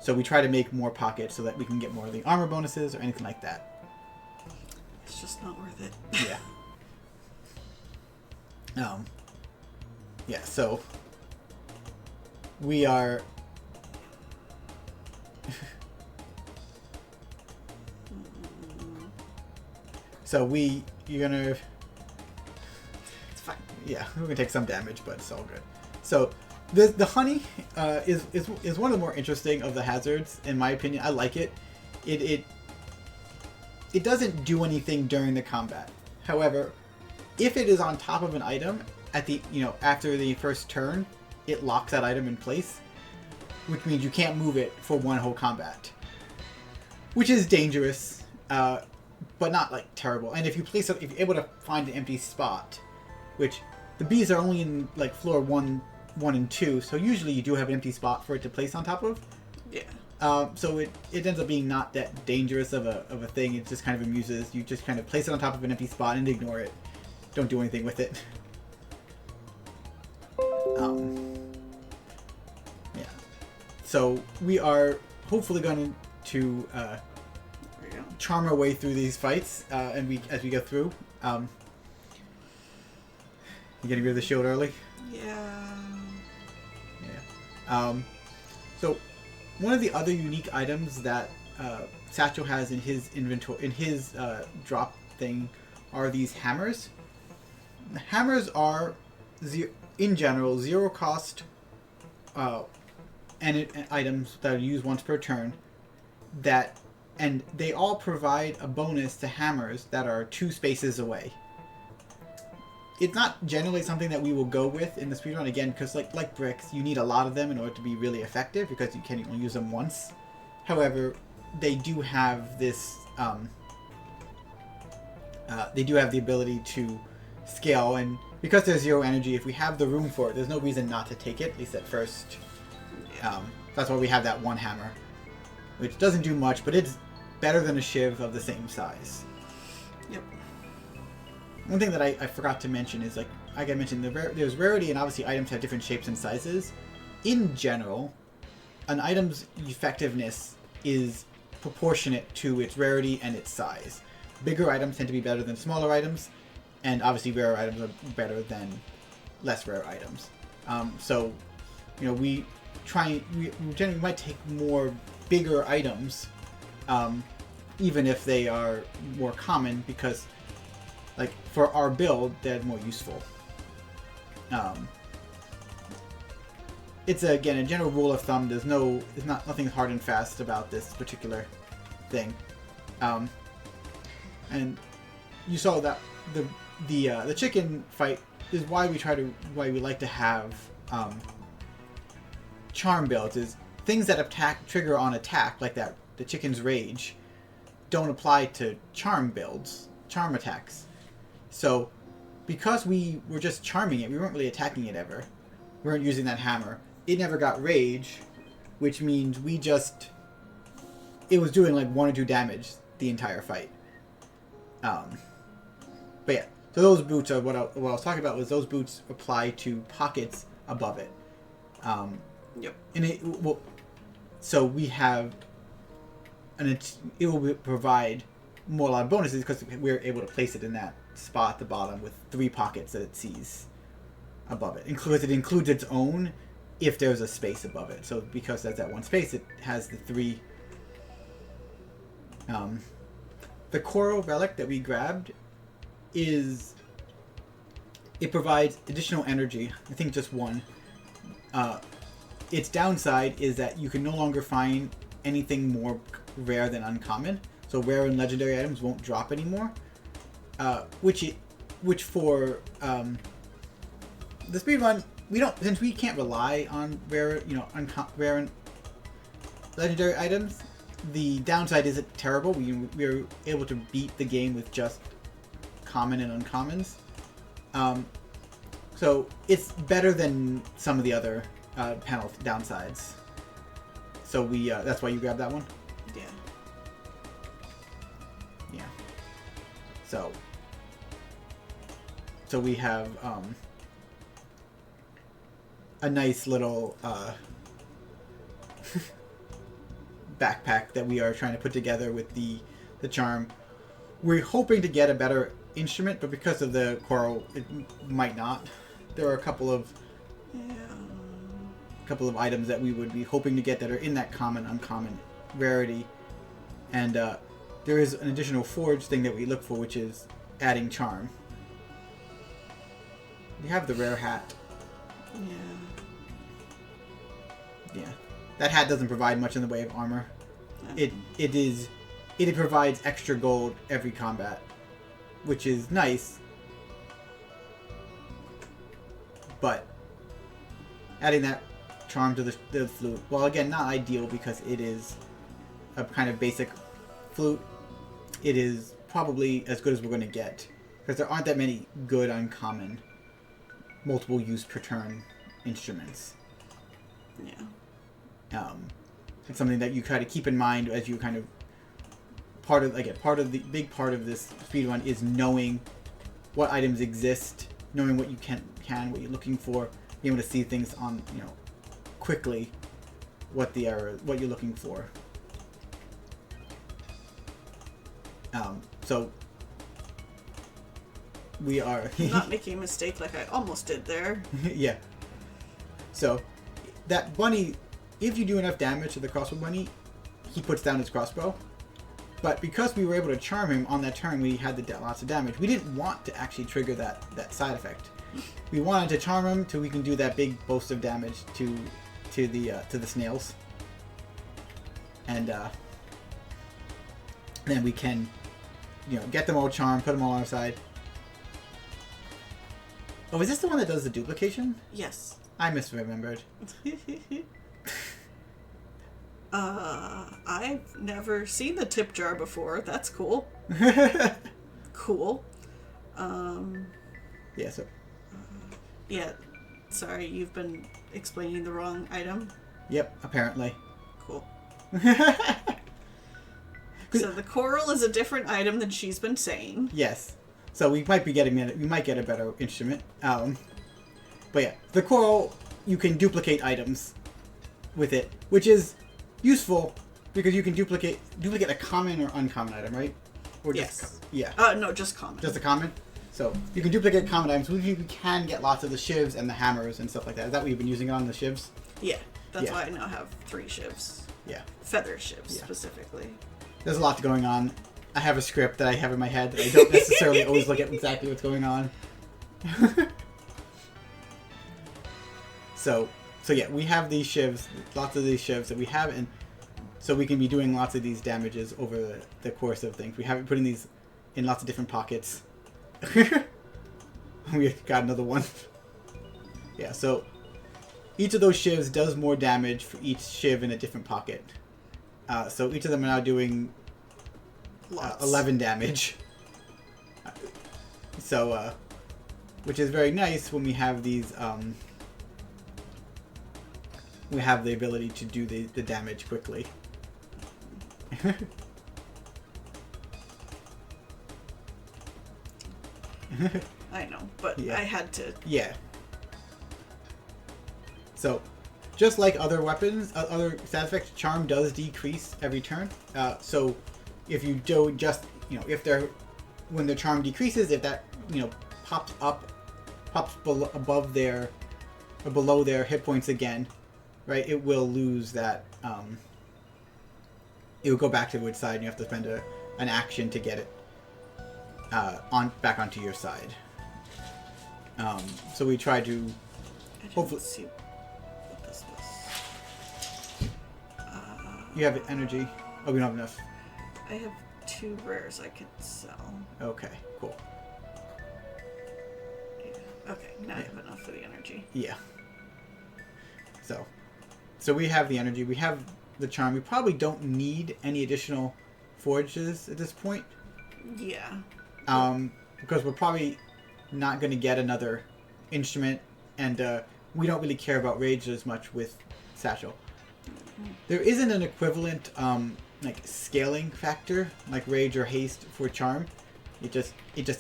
So we try to make more pockets so that we can get more of the armor bonuses or anything like that. It's just not worth it. Yeah. Yeah, so we are you're gonna It's fine. yeah, we're gonna take some damage, but it's all good. So the honey is one of the more interesting of the hazards, in my opinion. I like it. It doesn't do anything during the combat. However, if it is on top of an item at the after the first turn, it locks that item in place, which means you can't move it for one whole combat, which is dangerous, but not like terrible. And if you place it, if you're able to find an empty spot, which the bees are only in like floor 1 and 2, so usually you do have an empty spot for it to place on top of. Yeah. So it ends up being not that dangerous of a thing. It just kind of amuses. You just kind of place it on top of an empty spot and ignore it. Don't do anything with it. Yeah. So we are hopefully going to There you go. charm our way through these fights, and as we go through. You getting rid of the shield early? Yeah. Yeah. So one of the other unique items that Satchel has in his inventory, in his drop thing, are these hammers. The hammers are, in general, zero cost items that are used once per turn. And they all provide a bonus to hammers that are 2 spaces away. It's not generally something that we will go with in the speedrun, again, because like bricks, you need a lot of them in order to be really effective, because you can only use them once. However, they do have this, they do have the ability to scale, and because there's 0 energy, if we have the room for it, there's no reason not to take it, at least at first. That's why we have that one hammer, which doesn't do much, but it's better than a shiv of the same size. Yep. One thing that I forgot to mention is, like I mentioned, there's rarity, and obviously items have different shapes and sizes. In general, an item's effectiveness is proportionate to its rarity and its size. Bigger items tend to be better than smaller items, and obviously rarer items are better than less rare items. So, we generally might take more bigger items, even if they are more common, because like for our build, they're more useful. It's again a general rule of thumb. There's nothing hard and fast about this particular thing. And you saw that the chicken fight is why we like to have charm builds. Is things that trigger on attack, like that the chicken's rage, don't apply to charm attacks. So, because we were just charming it, we weren't really attacking it ever. We weren't using that hammer. It never got rage, which means it was doing like 1 or 2 damage the entire fight. But yeah, so those boots are what I was talking about. Was those boots apply to pockets above it? Yep. And so we have, and it will provide a lot of bonuses because we're able to place it in that spot at the bottom with 3 pockets that it sees above it. It includes its own if there's a space above it. So because there's that one space, it has the 3. The coral relic that we grabbed it provides additional energy. I think just 1. Its downside is that you can no longer find anything more rare than uncommon. So rare and legendary items won't drop anymore. Which for the speedrun, since we can't rely on rare and legendary items. the downside isn't terrible. We were able to beat the game with just common and uncommons. So it's better than some of the other panel downsides. So we that's why you grabbed that one? Yeah. Yeah. So we have a nice little backpack that we are trying to put together with the charm. We're hoping to get a better instrument, but because of the coral, it might not. There are a couple of items that we would be hoping to get that are in that common uncommon rarity, and there is an additional forge thing that we look for, which is adding charm. You have the rare hat. Yeah. That hat doesn't provide much in the way of armor. It provides extra gold every combat, which is nice. But adding that charm to the flute, well, again, not ideal because it is a kind of basic flute. It is probably as good as we're going to get because there aren't that many good uncommon multiple use per turn instruments. Yeah. It's something that you try to keep in mind as you kind of part of the big part of this speedrun is knowing what items exist, knowing what you can what you're looking for, being able to see things on quickly what you're looking for. So we are not making a mistake like I almost did there. Yeah. So that bunny, if you do enough damage to the crossbow bunny, he puts down his crossbow. But because we were able to charm him on that turn, we had lots of damage. We didn't want to actually trigger that side effect. We wanted to charm him till we can do that big boast of damage to the snails, and then we can get them all charmed, put them all on our side. Oh, is this the one that does the duplication? Yes. I misremembered. I've never seen the tip jar before. That's cool. Cool. Yeah, so. Yeah, sorry, you've been explaining the wrong item. Yep, apparently. Cool. So the coral is a different item than she's been saying. Yes. So we might get a better instrument. But yeah, the coral, you can duplicate items with it, which is useful because you can duplicate a common or uncommon item, right? Or just yes. No, just common. Just a common. So you can duplicate common items. We can get lots of the shivs and the hammers and stuff like that. Is that what you've been using it on, the shivs? Yeah, that's why I now have 3 shivs. Yeah. Feather shivs specifically. There's a lot going on. I have a script that I have in my head that I don't necessarily always look at exactly what's going on. So yeah, we have these shivs, lots of these shivs that we have, and so we can be doing lots of these damages over the course of things. We have it putting these in lots of different pockets. We got another one. Yeah, so each of those shivs does more damage for each shiv in a different pocket. So each of them are now doing 11 damage. So, which is very nice when we have these, we have the ability to do the damage quickly. I know, but I had to. Yeah. So, just like other weapons, other stat effects, charm does decrease every turn. So, if you do just, when the charm decreases, if that, pops above their, or below their hit points again, right, it will lose that, it will go back to the side and you have to spend an action to get it back onto your side. So we try to hopefully see what this was. You have energy. Oh, we don't have enough. I have 2 rares I could sell. Okay, cool. Yeah. Okay, now I have enough for the energy. Yeah. So we have the energy. We have the charm, we probably don't need any additional forges at this point. Yeah. Because we're probably not going to get another instrument, and we don't really care about rage as much with Satchel. There isn't an equivalent like scaling factor like rage or haste for charm. It just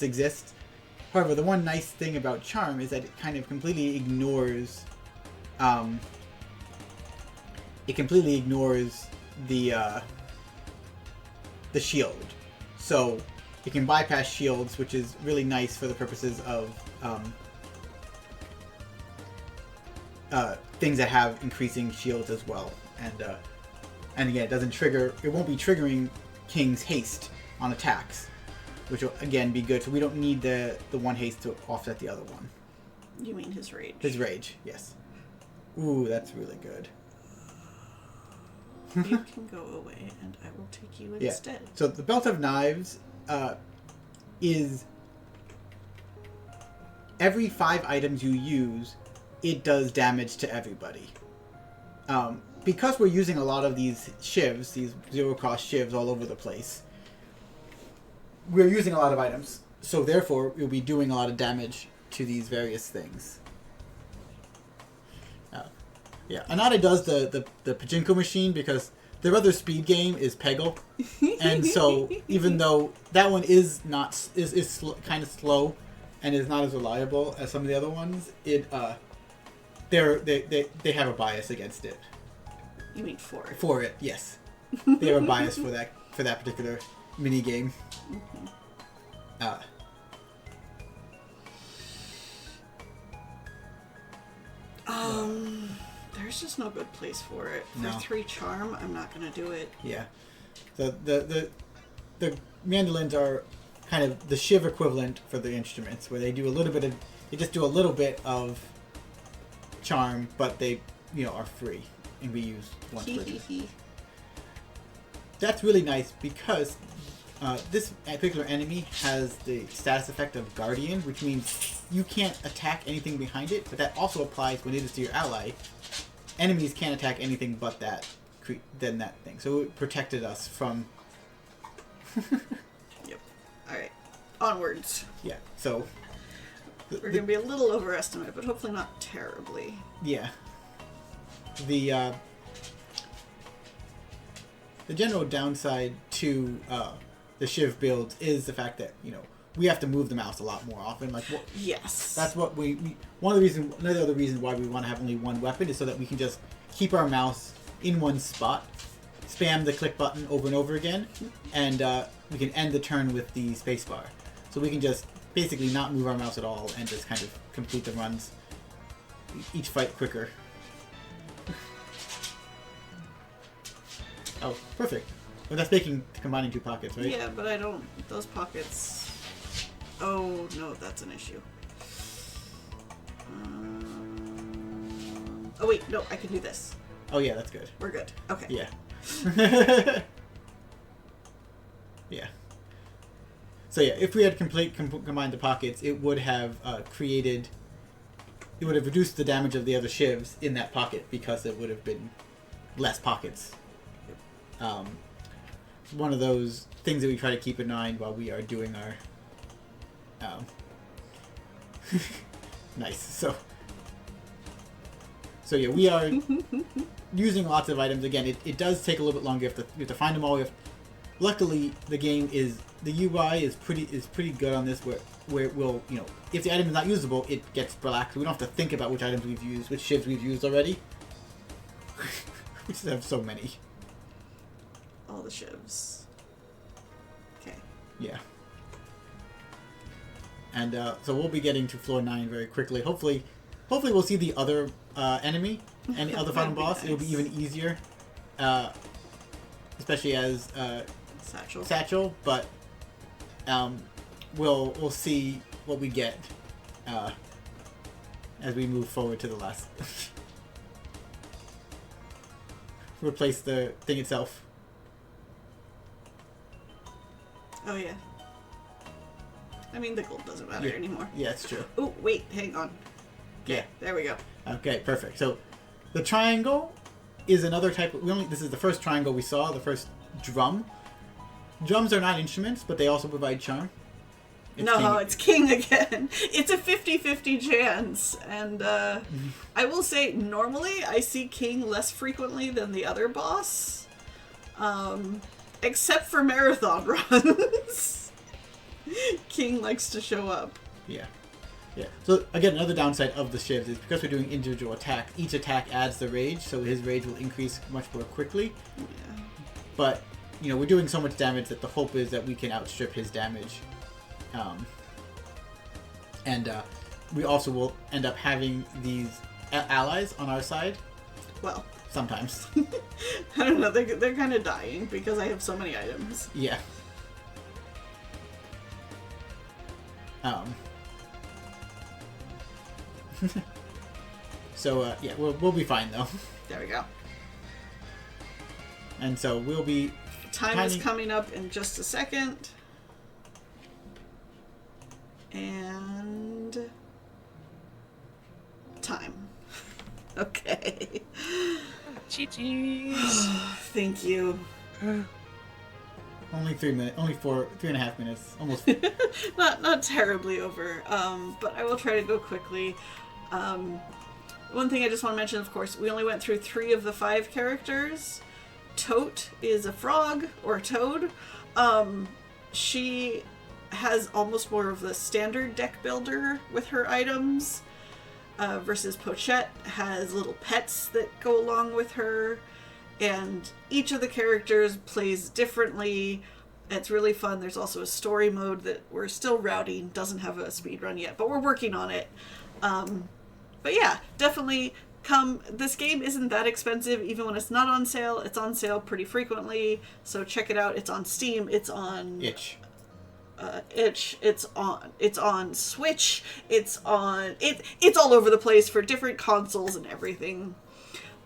exists. However, the one nice thing about charm is that it kind of completely ignores the shield. So it can bypass shields, which is really nice for the purposes of things that have increasing shields as well. And again, it won't be triggering King's haste on attacks, which will again be good. So we don't need the one haste to offset the other one. You mean his rage? His rage, yes. Ooh, that's really good. You can go away, and I will take you instead. So the Belt of Knives is every 5 items you use, it does damage to everybody. Because we're using a lot of these shivs, these zero-cost shivs all over the place, we're using a lot of items. So therefore, we'll be doing a lot of damage to these various things. Yeah, Anade does the pachinko machine because their other speed game is Peggle, and so even though that one is kind of slow and is not as reliable as some of the other ones, they have a bias against it. You mean for it? For it, yes. They have a bias for that particular mini game. Mm-hmm. There's just no good place for it. For 3 charm, I'm not gonna do it. Yeah. The mandolins are kind of the shiv equivalent for the instruments, where they do just do a little bit of charm, but they are free and be used once per turn. That's really nice because this particular enemy has the status effect of Guardian, which means you can't attack anything behind it, but that also applies when it is to your ally. Enemies can't attack anything but that thing. So it protected us from... Yep. Alright. Onwards. Yeah, so... We're going to be a little overestimated, but hopefully not terribly. Yeah. The general downside to the Shiv builds is the fact that, we have to move the mouse a lot more often. Yes. That's what another other reason why we want to have only one weapon is so that we can just keep our mouse in one spot, spam the click button over and over again, and we can end the turn with the spacebar. So we can just basically not move our mouse at all and just kind of complete the runs, each fight quicker. Oh, perfect. Well, that's combining 2 pockets, right? Yeah, but I don't... Those pockets... Oh, no, that's an issue. Oh, wait, no, I can do this. Oh, yeah, that's good. We're good. Okay. Yeah. Yeah. So, yeah, if we had combined the pockets, it would have reduced the damage of the other shivs in that pocket because it would have been less pockets. One of those things that we try to keep in mind while we are doing our nice. So yeah, we are using lots of items. Again, it does take a little bit longer. You have to find them all. Luckily, the UI is pretty good on this, where it will, if the item is not usable, it gets relaxed. We don't have to think about which items we've used, which shivs we've used already. We just have so many. All the shivs. Okay. Yeah. And so we'll be getting to floor 9 very quickly. Hopefully we'll see the other enemy and the other final boss. Nice. It'll be even easier, especially as Satchel. But we'll see what we get as we move forward to the last. Replace the thing itself. Oh yeah. I mean, the gold doesn't matter anymore. Yeah, it's true. Oh, wait, hang on. Okay, Yeah. there we go. Okay, perfect. So the triangle is another type of... This is the first triangle we saw, the first drum. Drums are not instruments, but they also provide charm. It's king again. It's a 50-50 chance. And I will say, normally, I see king less frequently than the other boss. Except for marathon runs. King likes to show up. Yeah. So, again, another downside of the shivs is because we're doing individual attack, each attack adds the rage, so his rage will increase much more quickly. Yeah. But, we're doing so much damage that the hope is that we can outstrip his damage. We also will end up having these allies on our side. Well, sometimes. I don't know, they're kind of dying because I have so many items. Yeah. So, we'll be fine, though. There we go. And so we'll be... Time is coming up in just a second. And... time. Okay. GG's. Thank you. Only 3 minutes. Only 3.5 minutes. Almost. not terribly over. But I will try to go quickly. One thing I just want to mention, of course, we only went through 3 of the 5 characters. Tote is a frog or a toad. She has almost more of the standard deck builder with her items. Versus Pochette has little pets that go along with her. And each of the characters plays differently. It's really fun. There's also a story mode that we're still routing. Doesn't have a speedrun yet, but we're working on it. But yeah, definitely come. This game isn't that expensive, even when it's not on sale. It's on sale pretty frequently, so check it out. It's on Steam. It's on Itch. It's on Switch. It's all over the place for different consoles and everything.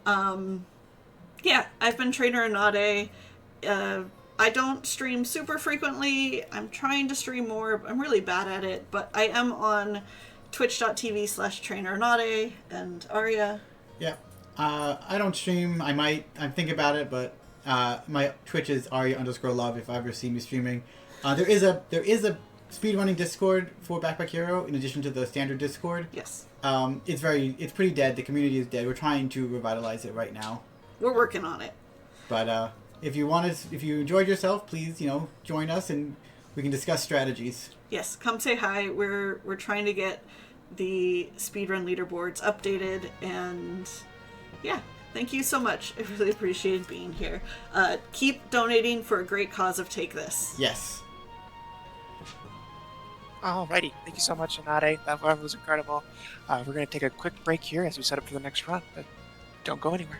Yeah, I've been TrainerAnade. I don't stream super frequently. I'm trying to stream more. I'm really bad at it, but I am on twitch.tv/TrainerAnade. And Arya? Yeah. I don't stream. I might. I'm thinking about it, but my Twitch is Arya_love if I ever see me streaming. There is a speedrunning Discord for Backpack Hero in addition to the standard Discord. Yes. It's pretty dead. The community is dead. We're trying to revitalize it right now. We're working on it. But if you enjoyed yourself, please, join us and we can discuss strategies. Yes, come say hi. We're trying to get the speedrun leaderboards updated, and yeah, thank you so much. I really appreciated being here. Keep donating for a great cause of Take This. Yes. Alrighty, thank you so much, Anade. That was incredible. We're going to take a quick break here as we set up for the next run, but don't go anywhere.